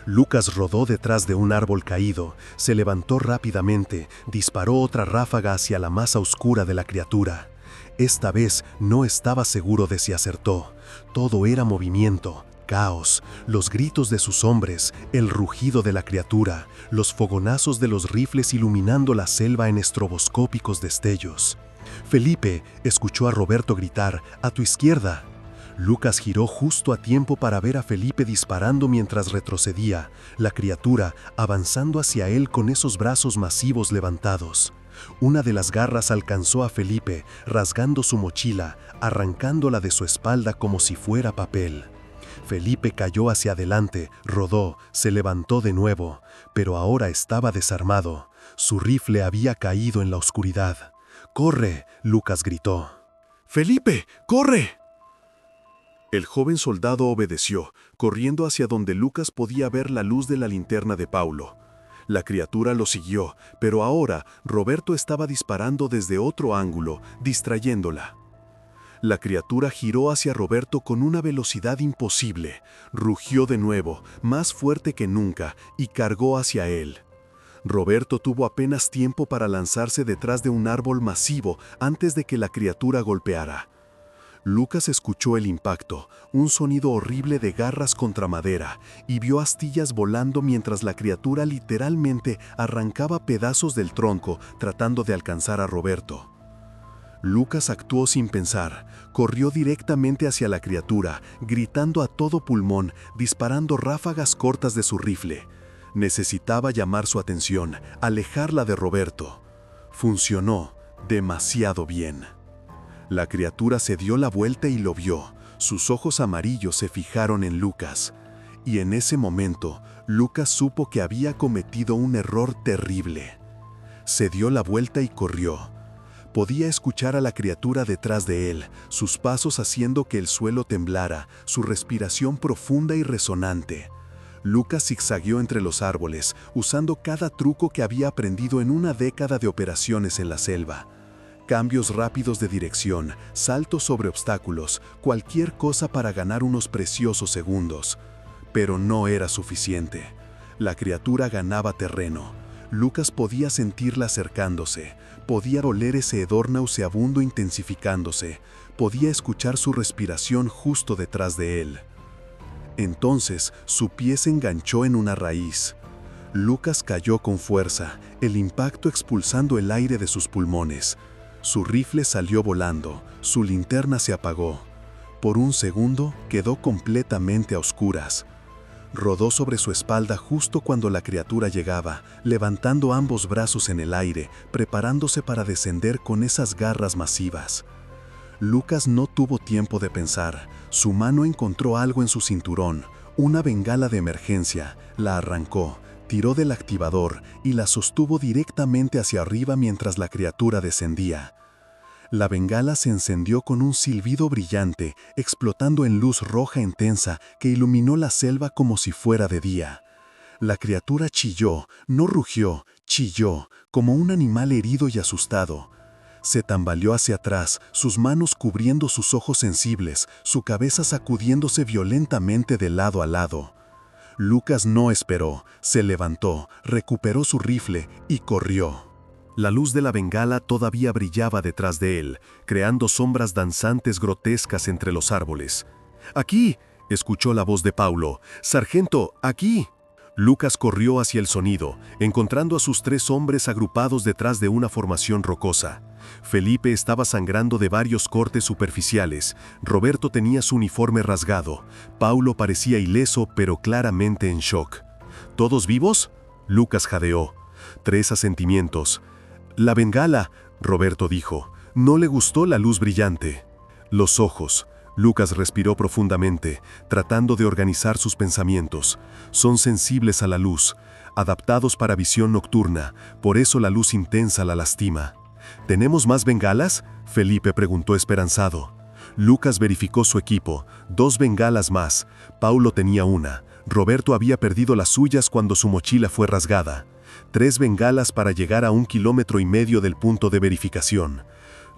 Lucas rodó detrás de un árbol caído, se levantó rápidamente, disparó otra ráfaga hacia la masa oscura de la criatura. Esta vez no estaba seguro de si acertó. Todo era movimiento, caos, los gritos de sus hombres, el rugido de la criatura, los fogonazos de los rifles iluminando la selva en estroboscópicos destellos. Felipe escuchó a Roberto gritar: «¡A tu izquierda!». Lucas giró justo a tiempo para ver a Felipe disparando mientras retrocedía, la criatura avanzando hacia él con esos brazos masivos levantados. Una de las garras alcanzó a Felipe, rasgando su mochila, arrancándola de su espalda como si fuera papel. Felipe cayó hacia adelante, rodó, se levantó de nuevo, pero ahora estaba desarmado. Su rifle había caído en la oscuridad. «¡Corre!», Lucas gritó. «¡Felipe, corre!». El joven soldado obedeció, corriendo hacia donde Lucas podía ver la luz de la linterna de Paulo. La criatura lo siguió, pero ahora Roberto estaba disparando desde otro ángulo, distrayéndola. La criatura giró hacia Roberto con una velocidad imposible, rugió de nuevo, más fuerte que nunca, y cargó hacia él. Roberto tuvo apenas tiempo para lanzarse detrás de un árbol masivo antes de que la criatura golpeara. Lucas escuchó el impacto, un sonido horrible de garras contra madera, y vio astillas volando mientras la criatura literalmente arrancaba pedazos del tronco tratando de alcanzar a Roberto. Lucas actuó sin pensar, corrió directamente hacia la criatura, gritando a todo pulmón, disparando ráfagas cortas de su rifle. Necesitaba llamar su atención, alejarla de Roberto. Funcionó demasiado bien. La criatura se dio la vuelta y lo vio. Sus ojos amarillos se fijaron en Lucas. Y en ese momento, Lucas supo que había cometido un error terrible. Se dio la vuelta y corrió. Podía escuchar a la criatura detrás de él, sus pasos haciendo que el suelo temblara, su respiración profunda y resonante. Lucas zigzagueó entre los árboles, usando cada truco que había aprendido en una década de operaciones en la selva. Cambios rápidos de dirección, saltos sobre obstáculos, cualquier cosa para ganar unos preciosos segundos. Pero no era suficiente. La criatura ganaba terreno. Lucas podía sentirla acercándose, podía oler ese hedor nauseabundo intensificándose, podía escuchar su respiración justo detrás de él. Entonces, su pie se enganchó en una raíz. Lucas cayó con fuerza, el impacto expulsando el aire de sus pulmones. Su rifle salió volando, su linterna se apagó. Por un segundo quedó completamente a oscuras. Rodó sobre su espalda justo cuando la criatura llegaba, levantando ambos brazos en el aire, preparándose para descender con esas garras masivas. Lucas no tuvo tiempo de pensar. Su mano encontró algo en su cinturón, una bengala de emergencia, la arrancó, tiró del activador y la sostuvo directamente hacia arriba mientras la criatura descendía. La bengala se encendió con un silbido brillante, explotando en luz roja intensa que iluminó la selva como si fuera de día. La criatura chilló, no rugió, chilló, como un animal herido y asustado. Se tambaleó hacia atrás, sus manos cubriendo sus ojos sensibles, su cabeza sacudiéndose violentamente de lado a lado. Lucas no esperó, se levantó, recuperó su rifle y corrió. La luz de la bengala todavía brillaba detrás de él, creando sombras danzantes grotescas entre los árboles. «¡Aquí!», escuchó la voz de Paulo. «¡Sargento, aquí!». Lucas corrió hacia el sonido, encontrando a sus 3 hombres agrupados detrás de una formación rocosa. Felipe estaba sangrando de varios cortes superficiales. Roberto tenía su uniforme rasgado. Paulo parecía ileso, pero claramente en shock. «¿Todos vivos?», Lucas jadeó. 3 asentimientos. «La bengala», Roberto dijo. No le gustó la luz brillante. Los ojos. Lucas respiró profundamente, tratando de organizar sus pensamientos. Son sensibles a la luz, adaptados para visión nocturna, por eso la luz intensa la lastima. ¿Tenemos más bengalas?, Felipe preguntó esperanzado. Lucas verificó su equipo, 2 bengalas más. Paulo tenía una. Roberto había perdido las suyas cuando su mochila fue rasgada. 3 bengalas para llegar a 1,5 kilómetros del punto de verificación.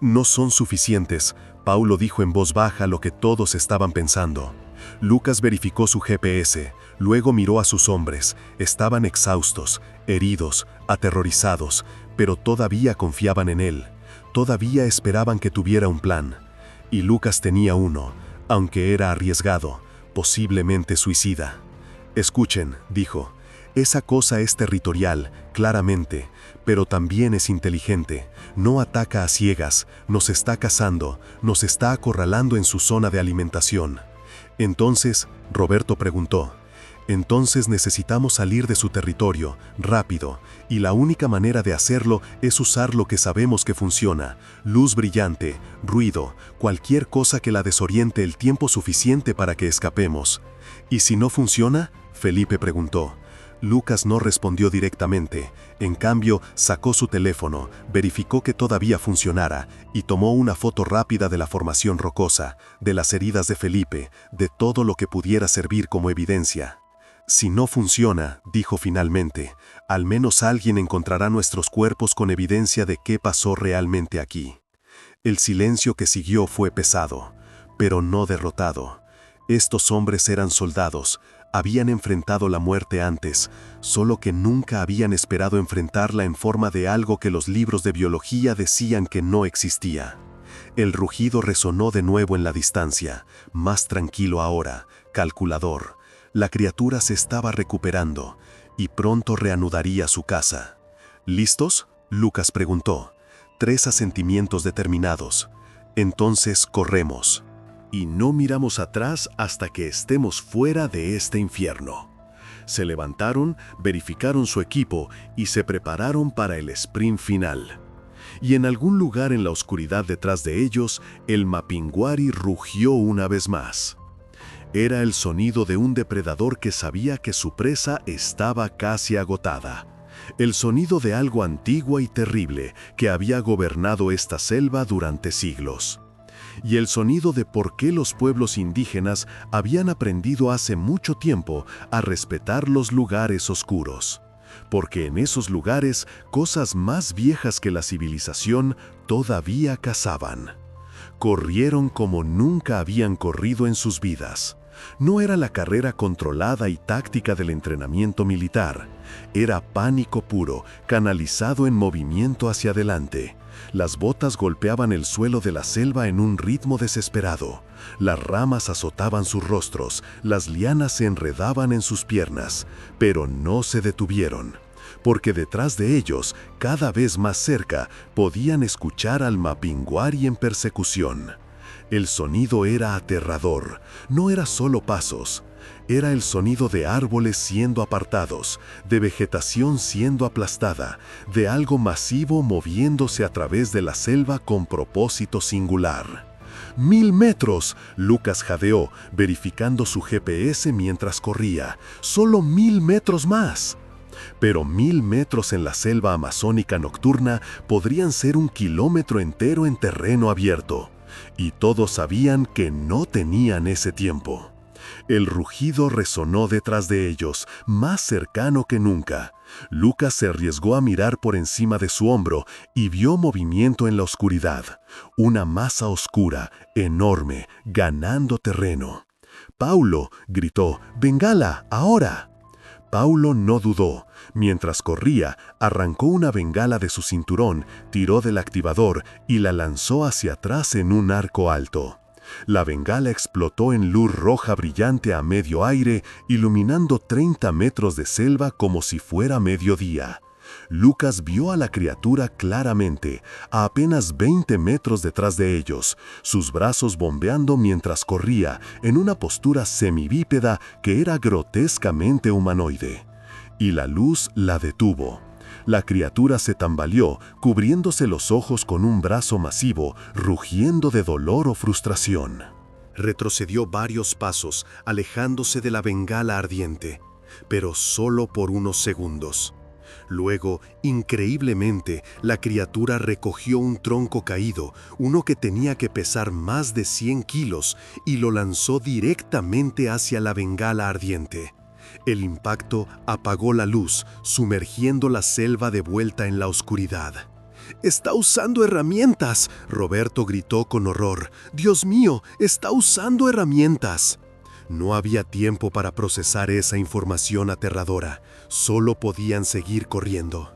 No son suficientes, Paulo dijo en voz baja lo que todos estaban pensando. Lucas verificó su GPS, luego miró a sus hombres. Estaban exhaustos, heridos, aterrorizados, pero todavía confiaban en él. Todavía esperaban que tuviera un plan. Y Lucas tenía uno, aunque era arriesgado, posiblemente suicida. Escuchen, dijo, esa cosa es territorial, claramente, pero también es inteligente. No ataca a ciegas, nos está cazando, nos está acorralando en su zona de alimentación. Entonces, Roberto preguntó, entonces necesitamos salir de su territorio, rápido, y la única manera de hacerlo es usar lo que sabemos que funciona, luz brillante, ruido, cualquier cosa que la desoriente el tiempo suficiente para que escapemos. ¿Y si no funciona?, Felipe preguntó. Lucas no respondió directamente, en cambio sacó su teléfono, verificó que todavía funcionara y tomó una foto rápida de la formación rocosa, de las heridas de Felipe, de todo lo que pudiera servir como evidencia. Si no funciona, dijo finalmente, al menos alguien encontrará nuestros cuerpos con evidencia de qué pasó realmente aquí. El silencio que siguió fue pesado, pero no derrotado. Estos hombres eran soldados, habían enfrentado la muerte antes, solo que nunca habían esperado enfrentarla en forma de algo que los libros de biología decían que no existía. El rugido resonó de nuevo en la distancia, más tranquilo ahora, calculador. La criatura se estaba recuperando y pronto reanudaría su caza. ¿Listos?, Lucas preguntó. 3 asentimientos determinados. Entonces corremos. Y no miramos atrás hasta que estemos fuera de este infierno. Se levantaron, verificaron su equipo y se prepararon para el sprint final. Y en algún lugar en la oscuridad detrás de ellos, el Mapinguari rugió una vez más. Era el sonido de un depredador que sabía que su presa estaba casi agotada. El sonido de algo antiguo y terrible que había gobernado esta selva durante siglos. Y el sonido de por qué los pueblos indígenas habían aprendido hace mucho tiempo a respetar los lugares oscuros. Porque en esos lugares, cosas más viejas que la civilización todavía cazaban. Corrieron como nunca habían corrido en sus vidas. No era la carrera controlada y táctica del entrenamiento militar. Era pánico puro, canalizado en movimiento hacia adelante. Las botas golpeaban el suelo de la selva en un ritmo desesperado. Las ramas azotaban sus rostros, las lianas se enredaban en sus piernas, pero no se detuvieron. Porque detrás de ellos, cada vez más cerca, podían escuchar al Mapinguari en persecución. El sonido era aterrador, no era solo pasos. Era el sonido de árboles siendo apartados, de vegetación siendo aplastada, de algo masivo moviéndose a través de la selva con propósito singular. 1000 metros, Lucas jadeó, verificando su GPS mientras corría. ¡Solo 1000 metros más! Pero 1000 metros en la selva amazónica nocturna podrían ser 1 kilómetro entero en terreno abierto. Y todos sabían que no tenían ese tiempo. El rugido resonó detrás de ellos, más cercano que nunca. Lucas se arriesgó a mirar por encima de su hombro y vio movimiento en la oscuridad. Una masa oscura, enorme, ganando terreno. «¡Paulo!», gritó. «¡Bengala, ahora!». Paulo no dudó. Mientras corría, arrancó una bengala de su cinturón, tiró del activador y la lanzó hacia atrás en un arco alto. La bengala explotó en luz roja brillante a medio aire, iluminando 30 metros de selva como si fuera mediodía. Lucas vio a la criatura claramente, a apenas 20 metros detrás de ellos, sus brazos bombeando mientras corría, en una postura semibípeda que era grotescamente humanoide. Y la luz la detuvo. La criatura se tambaleó, cubriéndose los ojos con un brazo masivo, rugiendo de dolor o frustración. Retrocedió varios pasos, alejándose de la bengala ardiente, pero solo por unos segundos. Luego, increíblemente, la criatura recogió un tronco caído, uno que tenía que pesar más de 100 kilos, y lo lanzó directamente hacia la bengala ardiente. El impacto apagó la luz, sumergiendo la selva de vuelta en la oscuridad. «¡Está usando herramientas!», Roberto gritó con horror. «¡Dios mío, está usando herramientas!». No había tiempo para procesar esa información aterradora. Solo podían seguir corriendo.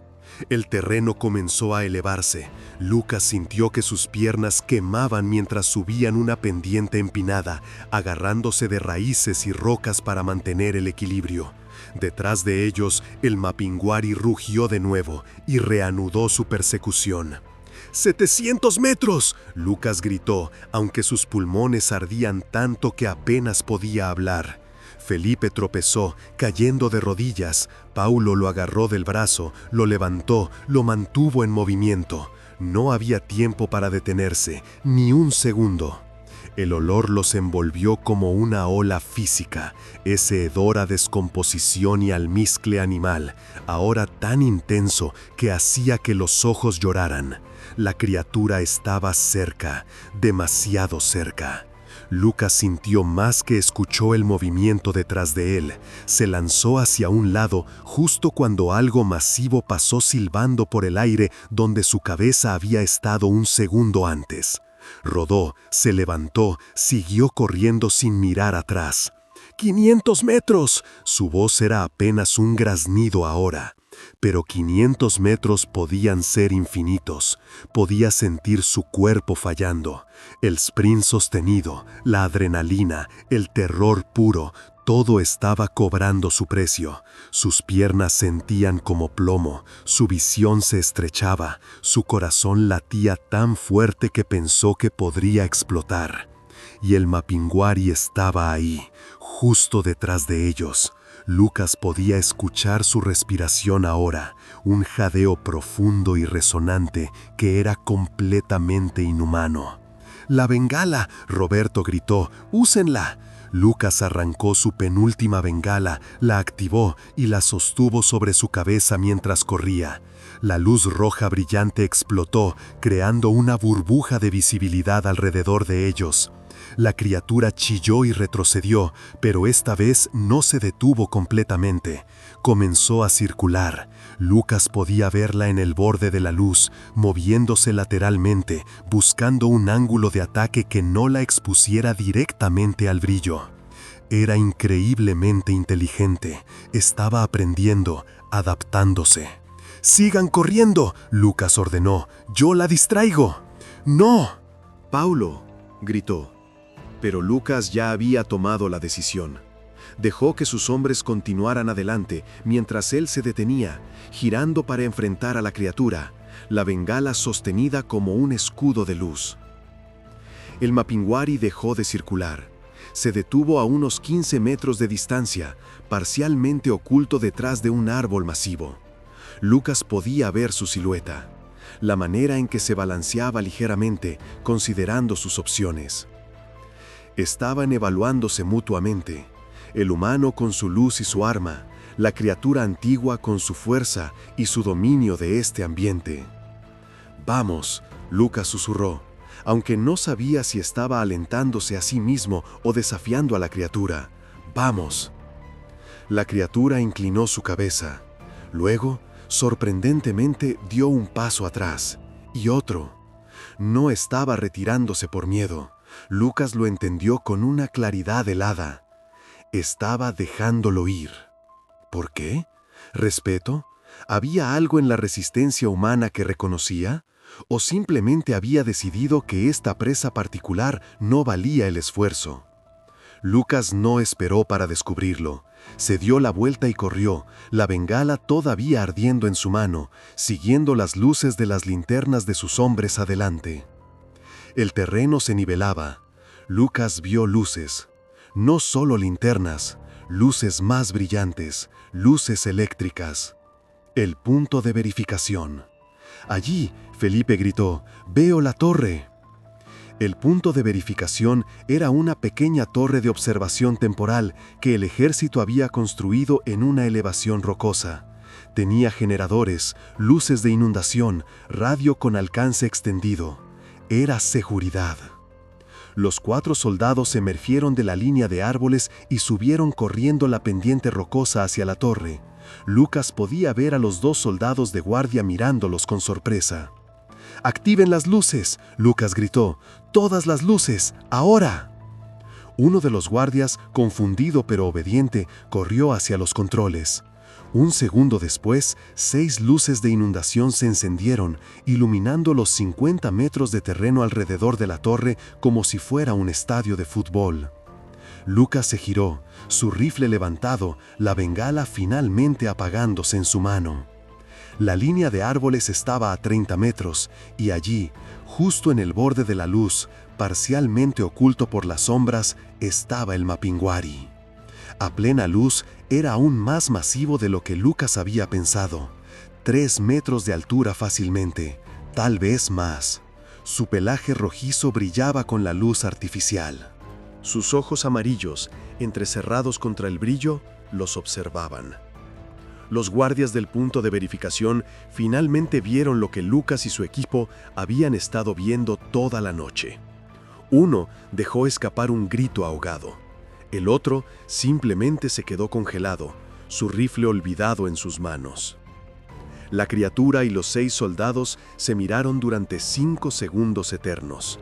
El terreno comenzó a elevarse. Lucas sintió que sus piernas quemaban mientras subían una pendiente empinada, agarrándose de raíces y rocas para mantener el equilibrio. Detrás de ellos, el Mapinguari rugió de nuevo y reanudó su persecución. «¡700 metros!», Lucas gritó, aunque sus pulmones ardían tanto que apenas podía hablar. Felipe tropezó, cayendo de rodillas. Paulo lo agarró del brazo, lo levantó, lo mantuvo en movimiento. No había tiempo para detenerse, ni un segundo. El olor los envolvió como una ola física, ese hedor a descomposición y almizcle animal, ahora tan intenso que hacía que los ojos lloraran. La criatura estaba cerca, demasiado cerca. Lucas sintió más que escuchó el movimiento detrás de él. Se lanzó hacia un lado justo cuando algo masivo pasó silbando por el aire donde su cabeza había estado un segundo antes. Rodó, se levantó, siguió corriendo sin mirar atrás. ¡500 metros! Su voz era apenas un graznido ahora. Pero 500 metros podían ser infinitos. Podía sentir su cuerpo fallando. El sprint sostenido, la adrenalina, el terror puro, todo estaba cobrando su precio. Sus piernas sentían como plomo, su visión se estrechaba, su corazón latía tan fuerte que pensó que podría explotar. Y el Mapinguari estaba ahí, justo detrás de ellos. Lucas podía escuchar su respiración ahora, un jadeo profundo y resonante que era completamente inhumano. «¡La bengala!», Roberto gritó. «¡Úsenla!». Lucas arrancó su penúltima bengala, la activó y la sostuvo sobre su cabeza mientras corría. La luz roja brillante explotó, creando una burbuja de visibilidad alrededor de ellos. La criatura chilló y retrocedió, pero esta vez no se detuvo completamente. Comenzó a circular. Lucas podía verla en el borde de la luz, moviéndose lateralmente, buscando un ángulo de ataque que no la expusiera directamente al brillo. Era increíblemente inteligente. Estaba aprendiendo, adaptándose. «¡Sigan corriendo!», Lucas ordenó. «¡Yo la distraigo!». «¡No!». «Paulo», gritó. Pero Lucas ya había tomado la decisión. Dejó que sus hombres continuaran adelante mientras él se detenía, girando para enfrentar a la criatura, la bengala sostenida como un escudo de luz. El Mapinguari dejó de circular. Se detuvo a unos 15 metros de distancia, parcialmente oculto detrás de un árbol masivo. Lucas podía ver su silueta, la manera en que se balanceaba ligeramente, considerando sus opciones. Estaban evaluándose mutuamente, el humano con su luz y su arma, la criatura antigua con su fuerza y su dominio de este ambiente. «Vamos», Lucas susurró, aunque no sabía si estaba alentándose a sí mismo o desafiando a la criatura. «Vamos». La criatura inclinó su cabeza. Luego, sorprendentemente, dio un paso atrás, y otro. No estaba retirándose por miedo. Lucas lo entendió con una claridad helada. Estaba dejándolo ir. ¿Por qué? ¿Respeto? ¿Había algo en la resistencia humana que reconocía? ¿O simplemente había decidido que esta presa particular no valía el esfuerzo? Lucas no esperó para descubrirlo. Se dio la vuelta y corrió, la bengala todavía ardiendo en su mano, siguiendo las luces de las linternas de sus hombres adelante. El terreno se nivelaba. Lucas vio luces. No solo linternas, luces más brillantes, luces eléctricas. El punto de verificación. «Allí», Felipe gritó, «veo la torre». El punto de verificación era una pequeña torre de observación temporal que el ejército había construido en una elevación rocosa. Tenía generadores, luces de inundación, radio con alcance extendido. Era seguridad. Los 4 soldados emergieron de la línea de árboles y subieron corriendo la pendiente rocosa hacia la torre. Lucas podía ver a los 2 soldados de guardia mirándolos con sorpresa. «¡Activen las luces!», Lucas gritó. «¡Todas las luces! ¡Ahora!». Uno de los guardias, confundido pero obediente, corrió hacia los controles. Un segundo después, 6 luces de inundación se encendieron, iluminando los 50 metros de terreno alrededor de la torre como si fuera un estadio de fútbol. Lucas se giró, su rifle levantado, la bengala finalmente apagándose en su mano. La línea de árboles estaba a 30 metros, y allí, justo en el borde de la luz, parcialmente oculto por las sombras, estaba el Mapinguari. A plena luz, era aún más masivo de lo que Lucas había pensado. 3 metros de altura fácilmente, tal vez más. Su pelaje rojizo brillaba con la luz artificial. Sus ojos amarillos, entrecerrados contra el brillo, los observaban. Los guardias del punto de verificación finalmente vieron lo que Lucas y su equipo habían estado viendo toda la noche. Uno dejó escapar un grito ahogado. El otro simplemente se quedó congelado, su rifle olvidado en sus manos. La criatura y los 6 soldados se miraron durante 5 segundos eternos.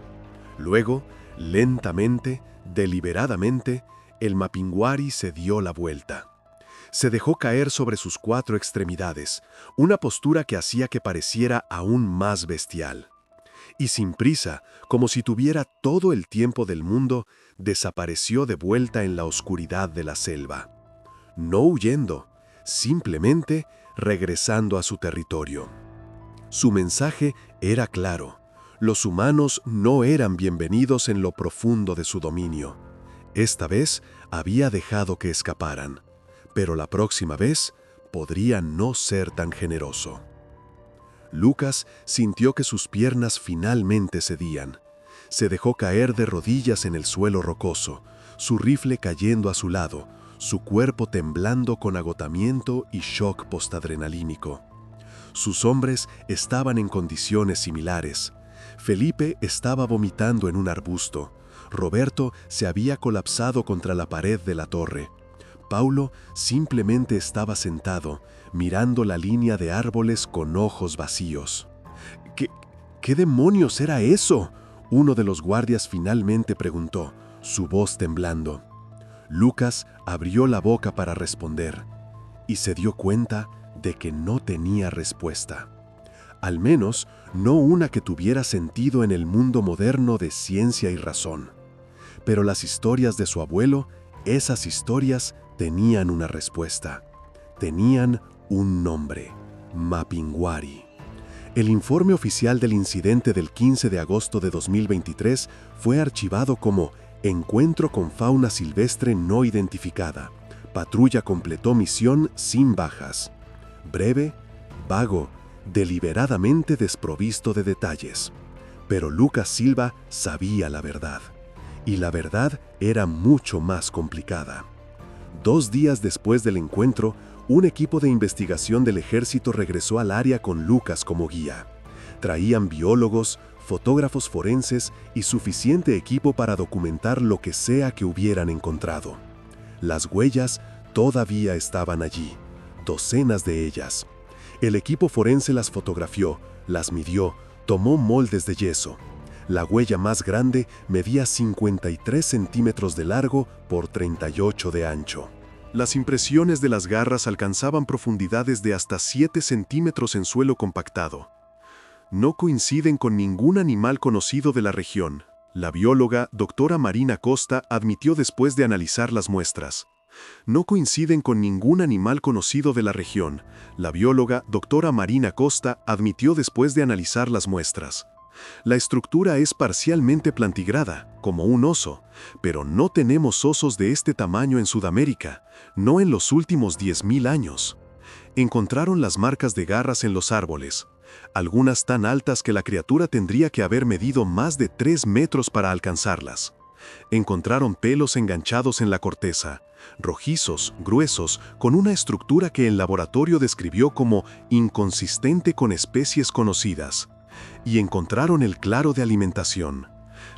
Luego, lentamente, deliberadamente, el Mapinguari se dio la vuelta. Se dejó caer sobre sus 4 extremidades, una postura que hacía que pareciera aún más bestial. Y sin prisa, como si tuviera todo el tiempo del mundo, desapareció de vuelta en la oscuridad de la selva. No huyendo, simplemente regresando a su territorio. Su mensaje era claro: los humanos no eran bienvenidos en lo profundo de su dominio. Esta vez había dejado que escaparan, pero la próxima vez podría no ser tan generoso. Lucas sintió que sus piernas finalmente cedían. Se dejó caer de rodillas en el suelo rocoso, su rifle cayendo a su lado, su cuerpo temblando con agotamiento y shock postadrenalínico. Sus hombres estaban en condiciones similares. Felipe estaba vomitando en un arbusto. Roberto se había colapsado contra la pared de la torre. Paulo simplemente estaba sentado, mirando la línea de árboles con ojos vacíos. ¿Qué demonios era eso?, uno de los guardias finalmente preguntó, su voz temblando. Lucas abrió la boca para responder, y se dio cuenta de que no tenía respuesta. Al menos, no una que tuviera sentido en el mundo moderno de ciencia y razón. Pero las historias de su abuelo, esas historias tenían una respuesta. Tenían un nombre: Mapinguari. El informe oficial del incidente del 15 de agosto de 2023 fue archivado como Encuentro con fauna silvestre no identificada. Patrulla completó misión sin bajas. Breve, vago, deliberadamente desprovisto de detalles. Pero Lucas Silva sabía la verdad. Y la verdad era mucho más complicada. 2 días después del encuentro, un equipo de investigación del ejército regresó al área con Lucas como guía. Traían biólogos, fotógrafos forenses y suficiente equipo para documentar lo que sea que hubieran encontrado. Las huellas todavía estaban allí, docenas de ellas. El equipo forense las fotografió, las midió, tomó moldes de yeso. La huella más grande medía 53 centímetros de largo por 38 de ancho. Las impresiones de las garras alcanzaban profundidades de hasta 7 centímetros en suelo compactado. No coinciden con ningún animal conocido de la región. La bióloga, doctora Marina Costa, admitió después de analizar las muestras. No coinciden con ningún animal conocido de la región. La bióloga, doctora Marina Costa, admitió después de analizar las muestras. La estructura es parcialmente plantigrada, como un oso, pero no tenemos osos de este tamaño en Sudamérica, no en los últimos 10.000 años. Encontraron las marcas de garras en los árboles, algunas tan altas que la criatura tendría que haber medido más de 3 metros para alcanzarlas. Encontraron pelos enganchados en la corteza, rojizos, gruesos, con una estructura que el laboratorio describió como inconsistente con especies conocidas. Y encontraron el claro de alimentación.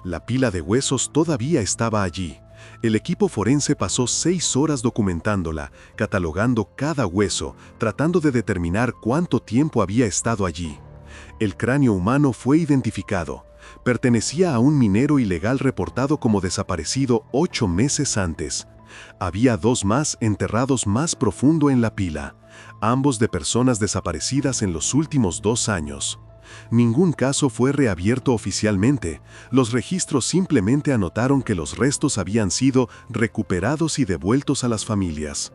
La pila de huesos todavía estaba allí. El equipo forense pasó 6 horas documentándola, catalogando cada hueso, tratando de determinar cuánto tiempo había estado allí. El cráneo humano fue identificado. Pertenecía a un minero ilegal reportado como desaparecido 8 meses antes. Había 2 más enterrados más profundo en la pila, ambos de personas desaparecidas en los últimos 2 años. Ningún caso fue reabierto oficialmente. Los registros simplemente anotaron que los restos habían sido recuperados y devueltos a las familias.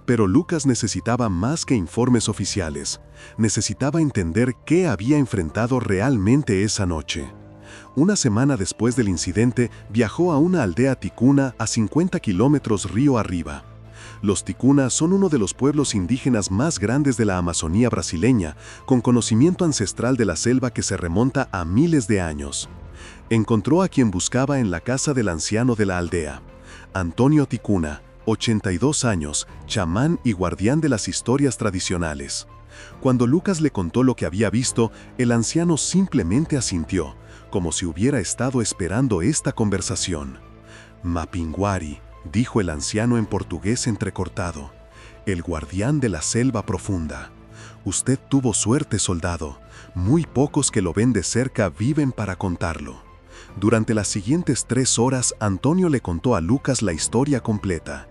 Pero Lucas necesitaba más que informes oficiales. Necesitaba entender qué había enfrentado realmente esa noche. Una semana después del incidente, viajó a una aldea ticuna a 50 kilómetros río arriba. Los ticuna son uno de los pueblos indígenas más grandes de la Amazonía brasileña, con conocimiento ancestral de la selva que se remonta a miles de años. Encontró a quien buscaba en la casa del anciano de la aldea, Antonio Ticuna, 82 años, chamán y guardián de las historias tradicionales. Cuando Lucas le contó lo que había visto, el anciano simplemente asintió, como si hubiera estado esperando esta conversación. Mapinguari, dijo el anciano en portugués entrecortado, el guardián de la selva profunda. Usted tuvo suerte, soldado. Muy pocos que lo ven de cerca viven para contarlo. Durante las siguientes 3 horas, Antonio le contó a Lucas la historia completa.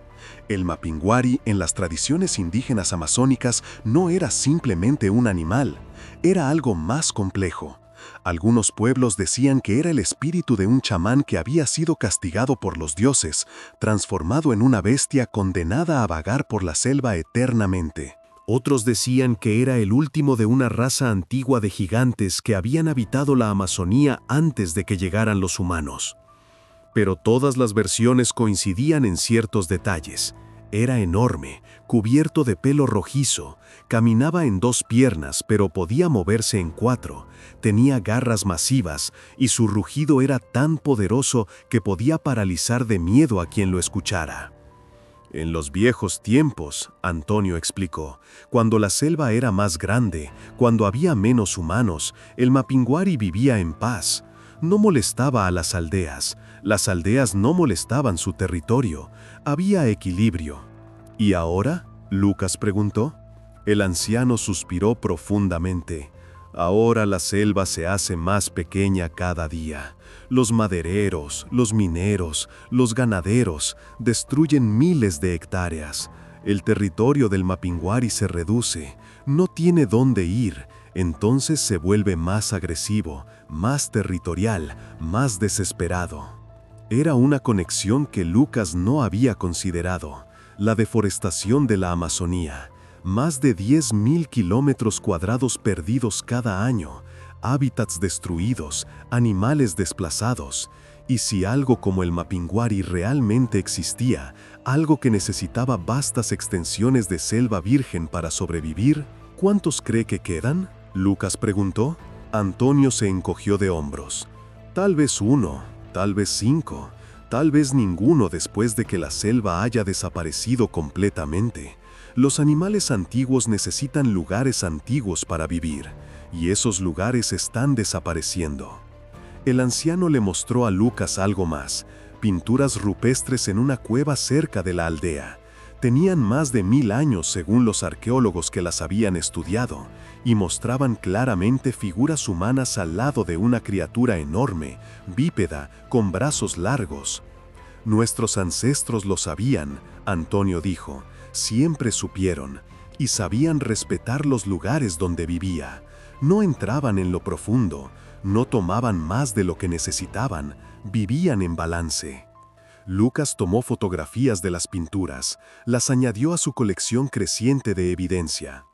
El mapinguari en las tradiciones indígenas amazónicas no era simplemente un animal, era algo más complejo. Algunos pueblos decían que era el espíritu de un chamán que había sido castigado por los dioses, transformado en una bestia condenada a vagar por la selva eternamente. Otros decían que era el último de una raza antigua de gigantes que habían habitado la Amazonía antes de que llegaran los humanos. Pero todas las versiones coincidían en ciertos detalles. Era enorme, cubierto de pelo rojizo, caminaba en 2 piernas pero podía moverse en 4, tenía garras masivas y su rugido era tan poderoso que podía paralizar de miedo a quien lo escuchara. En los viejos tiempos, Antonio explicó, cuando la selva era más grande, cuando había menos humanos, el mapinguari vivía en paz. No molestaba a las aldeas no molestaban su territorio, había equilibrio. ¿Y ahora? Lucas preguntó. El anciano suspiró profundamente. Ahora la selva se hace más pequeña cada día. Los madereros, los mineros, los ganaderos destruyen miles de hectáreas. El territorio del mapinguari se reduce, no tiene dónde ir. Entonces se vuelve más agresivo, más territorial, más desesperado. Era una conexión que Lucas no había considerado, la deforestación de la Amazonía. Más de 10.000 kilómetros cuadrados perdidos cada año, hábitats destruidos, animales desplazados. Y si algo como el mapinguari realmente existía, algo que necesitaba vastas extensiones de selva virgen para sobrevivir, ¿cuántos cree que quedan? Lucas preguntó. Antonio se encogió de hombros. Tal vez 1, tal vez 5, tal vez ninguno después de que la selva haya desaparecido completamente. Los animales antiguos necesitan lugares antiguos para vivir, y esos lugares están desapareciendo. El anciano le mostró a Lucas algo más, pinturas rupestres en una cueva cerca de la aldea. Tenían más de 1000 años según los arqueólogos que las habían estudiado, y mostraban claramente figuras humanas al lado de una criatura enorme, bípeda, con brazos largos. Nuestros ancestros lo sabían, Antonio dijo, siempre supieron, y sabían respetar los lugares donde vivía. No entraban en lo profundo, no tomaban más de lo que necesitaban, vivían en balance. Lucas tomó fotografías de las pinturas, las añadió a su colección creciente de evidencia.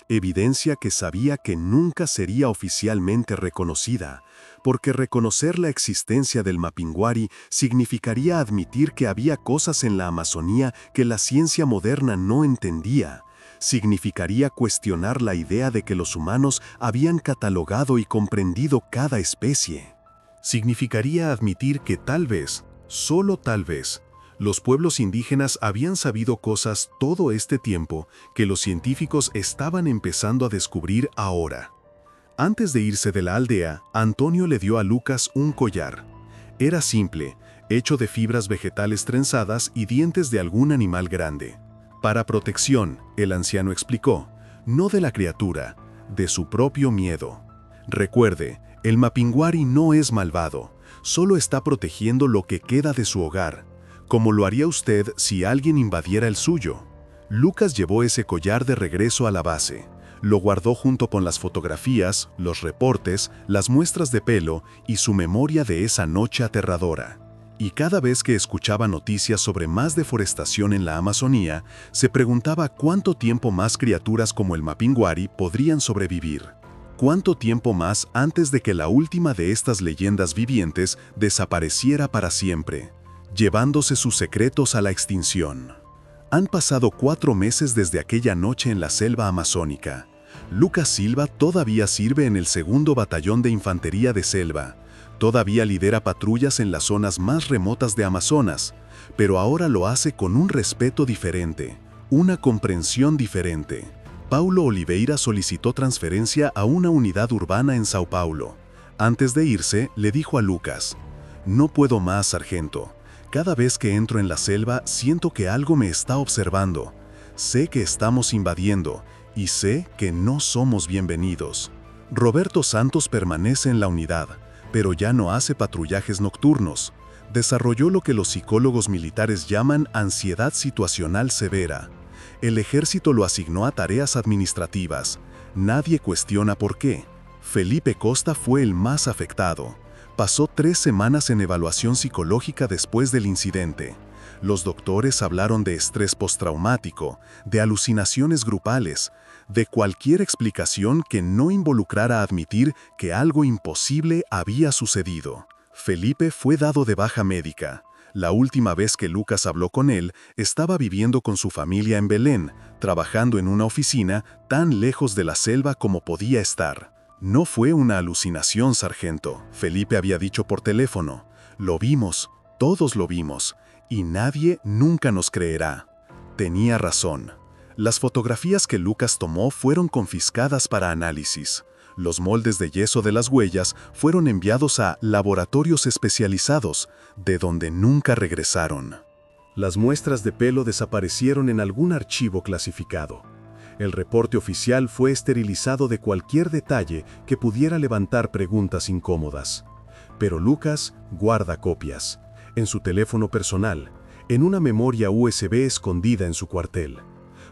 Evidencia que sabía que nunca sería oficialmente reconocida, porque reconocer la existencia del mapinguari significaría admitir que había cosas en la Amazonía que la ciencia moderna no entendía. Significaría cuestionar la idea de que los humanos habían catalogado y comprendido cada especie. Significaría admitir que tal vez, solo tal vez, los pueblos indígenas habían sabido cosas todo este tiempo que los científicos estaban empezando a descubrir ahora. Antes de irse de la aldea, Antonio le dio a Lucas un collar. Era simple, hecho de fibras vegetales trenzadas y dientes de algún animal grande. Para protección, el anciano explicó, no de la criatura, de su propio miedo. Recuerde, el Mapinguari no es malvado, solo está protegiendo lo que queda de su hogar, como lo haría usted si alguien invadiera el suyo. Lucas llevó ese collar de regreso a la base. Lo guardó junto con las fotografías, los reportes, las muestras de pelo y su memoria de esa noche aterradora. Y cada vez que escuchaba noticias sobre más deforestación en la Amazonía, se preguntaba cuánto tiempo más criaturas como el Mapinguari podrían sobrevivir. ¿Cuánto tiempo más antes de que la última de estas leyendas vivientes desapareciera para siempre, llevándose sus secretos a la extinción? Han pasado 4 meses desde aquella noche en la selva amazónica. Lucas Silva todavía sirve en el 2º Batallón de Infantería de Selva. Todavía lidera patrullas en las zonas más remotas de Amazonas, pero ahora lo hace con un respeto diferente, una comprensión diferente. Paulo Oliveira solicitó transferencia a una unidad urbana en Sao Paulo. Antes de irse, le dijo a Lucas, «No puedo más, sargento. Cada vez que entro en la selva, siento que algo me está observando. Sé que estamos invadiendo y sé que no somos bienvenidos». Roberto Santos permanece en la unidad, pero ya no hace patrullajes nocturnos. Desarrolló lo que los psicólogos militares llaman ansiedad situacional severa. El ejército lo asignó a tareas administrativas. Nadie cuestiona por qué. Felipe Costa fue el más afectado. Pasó 3 semanas en evaluación psicológica después del incidente. Los doctores hablaron de estrés postraumático, de alucinaciones grupales, de cualquier explicación que no involucrara admitir que algo imposible había sucedido. Felipe fue dado de baja médica. La última vez que Lucas habló con él, estaba viviendo con su familia en Belén, trabajando en una oficina tan lejos de la selva como podía estar. «No fue una alucinación, sargento», Felipe había dicho por teléfono. «Lo vimos, todos lo vimos, y nadie nunca nos creerá». Tenía razón. Las fotografías que Lucas tomó fueron confiscadas para análisis. Los moldes de yeso de las huellas fueron enviados a laboratorios especializados, de donde nunca regresaron. Las muestras de pelo desaparecieron en algún archivo clasificado. El reporte oficial fue esterilizado de cualquier detalle que pudiera levantar preguntas incómodas. Pero Lucas guarda copias, en su teléfono personal, en una memoria USB escondida en su cuartel,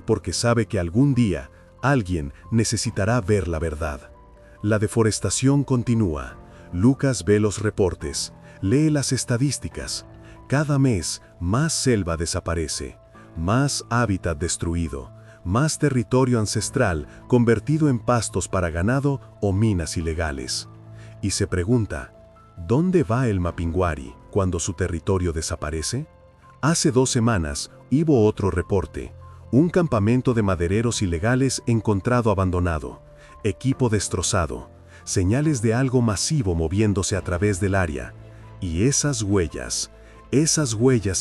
porque sabe que algún día alguien necesitará ver la verdad. La deforestación continúa. Lucas ve los reportes, lee las estadísticas. Cada mes, más selva desaparece, más hábitat destruido, más territorio ancestral convertido en pastos para ganado o minas ilegales. Y se pregunta, ¿dónde va el Mapinguari cuando su territorio desaparece? Hace 2 semanas hubo otro reporte, un campamento de madereros ilegales encontrado abandonado, equipo destrozado, señales de algo masivo moviéndose a través del área, y esas huellas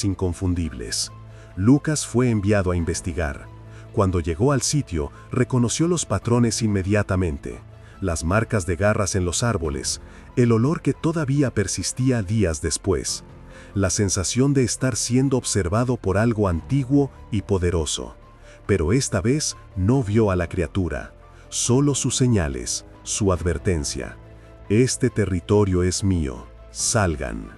inconfundibles. Lucas fue enviado a investigar. Cuando llegó al sitio, reconoció los patrones inmediatamente, las marcas de garras en los árboles, el olor que todavía persistía días después, la sensación de estar siendo observado por algo antiguo y poderoso. Pero esta vez no vio a la criatura, solo sus señales, su advertencia. «Este territorio es mío, salgan».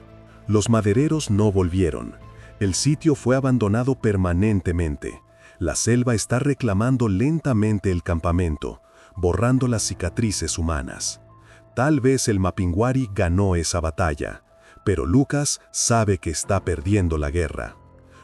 Los madereros no volvieron. El sitio fue abandonado permanentemente. La selva está reclamando lentamente el campamento, borrando las cicatrices humanas. Tal vez el Mapinguari ganó esa batalla, pero Lucas sabe que está perdiendo la guerra.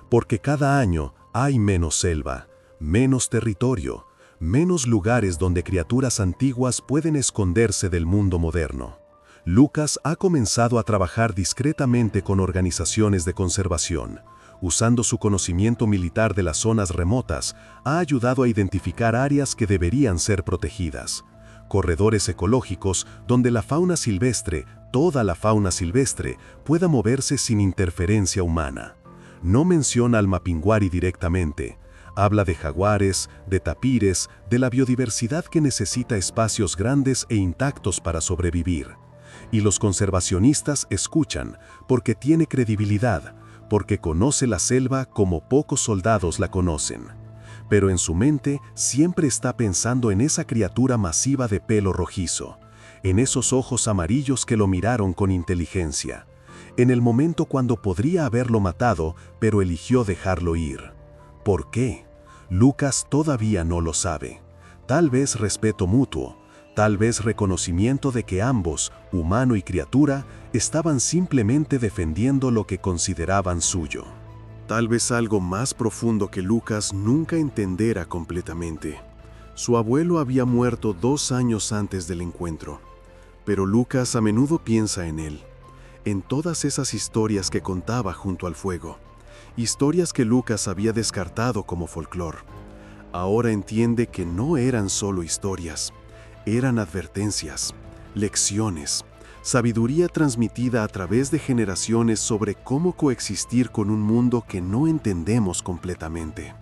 Porque cada año hay menos selva, menos territorio, menos lugares donde criaturas antiguas pueden esconderse del mundo moderno. Lucas ha comenzado a trabajar discretamente con organizaciones de conservación. Usando su conocimiento militar de las zonas remotas, ha ayudado a identificar áreas que deberían ser protegidas. Corredores ecológicos donde la fauna silvestre, toda la fauna silvestre, pueda moverse sin interferencia humana. No menciona al Mapinguari directamente. Habla de jaguares, de tapires, de la biodiversidad que necesita espacios grandes e intactos para sobrevivir. Y los conservacionistas escuchan, porque tiene credibilidad, porque conoce la selva como pocos soldados la conocen. Pero en su mente siempre está pensando en esa criatura masiva de pelo rojizo, en esos ojos amarillos que lo miraron con inteligencia, en el momento cuando podría haberlo matado, pero eligió dejarlo ir. ¿Por qué? Lucas todavía no lo sabe. Tal vez respeto mutuo, tal vez reconocimiento de que ambos, humano y criatura, estaban simplemente defendiendo lo que consideraban suyo. Tal vez algo más profundo que Lucas nunca entenderá completamente. Su abuelo había muerto 2 años antes del encuentro, pero Lucas a menudo piensa en él, en todas esas historias que contaba junto al fuego, historias que Lucas había descartado como folclore. Ahora entiende que no eran solo historias, eran advertencias, lecciones, sabiduría transmitida a través de generaciones sobre cómo coexistir con un mundo que no entendemos completamente.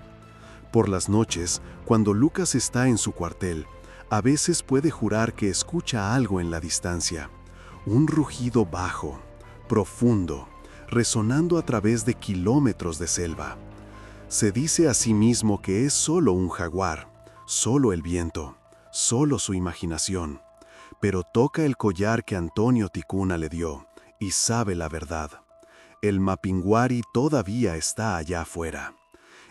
Por las noches, cuando Lucas está en su cuartel, a veces puede jurar que escucha algo en la distancia, un rugido bajo, profundo, resonando a través de kilómetros de selva. Se dice a sí mismo que es solo un jaguar, solo el viento, solo su imaginación. Pero toca el collar que Antonio Ticuna le dio y sabe la verdad. El Mapinguari todavía está allá afuera,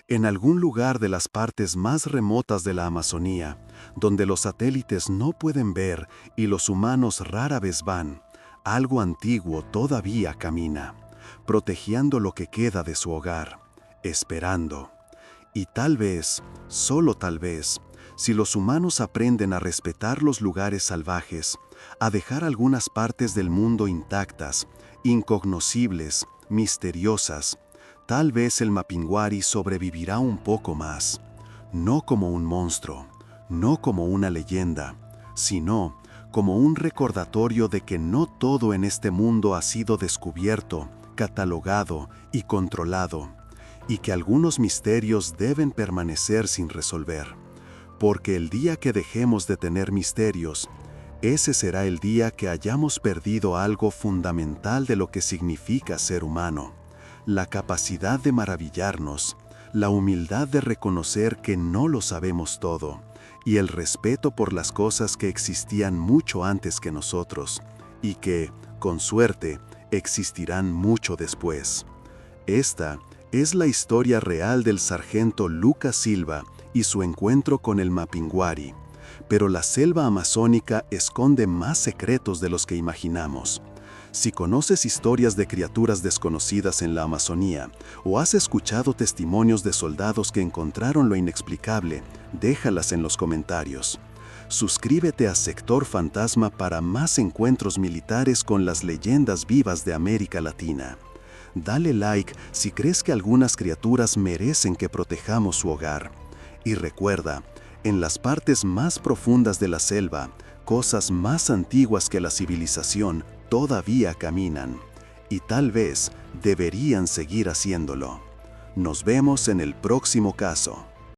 en algún lugar de las partes más remotas de la Amazonía, donde los satélites no pueden ver y los humanos rara vez van. Algo antiguo todavía camina, protegiendo lo que queda de su hogar, esperando. Y tal vez, solo tal vez, si los humanos aprenden a respetar los lugares salvajes, a dejar algunas partes del mundo intactas, incognoscibles, misteriosas, tal vez el Mapinguari sobrevivirá un poco más, no como un monstruo, no como una leyenda, sino como un recordatorio de que no todo en este mundo ha sido descubierto, catalogado y controlado, y que algunos misterios deben permanecer sin resolver. Porque el día que dejemos de tener misterios, ese será el día que hayamos perdido algo fundamental de lo que significa ser humano, la capacidad de maravillarnos, la humildad de reconocer que no lo sabemos todo, y el respeto por las cosas que existían mucho antes que nosotros, y que, con suerte, existirán mucho después. Esta es la historia real del sargento Lucas Silva y su encuentro con el Mapinguari, pero la selva amazónica esconde más secretos de los que imaginamos. Si conoces historias de criaturas desconocidas en la Amazonía o has escuchado testimonios de soldados que encontraron lo inexplicable, déjalas en los comentarios. Suscríbete a Sector Fantasma para más encuentros militares con las leyendas vivas de América Latina. Dale like si crees que algunas criaturas merecen que protejamos su hogar. Y recuerda, en las partes más profundas de la selva, cosas más antiguas que la civilización todavía caminan, y tal vez deberían seguir haciéndolo. Nos vemos en el próximo caso.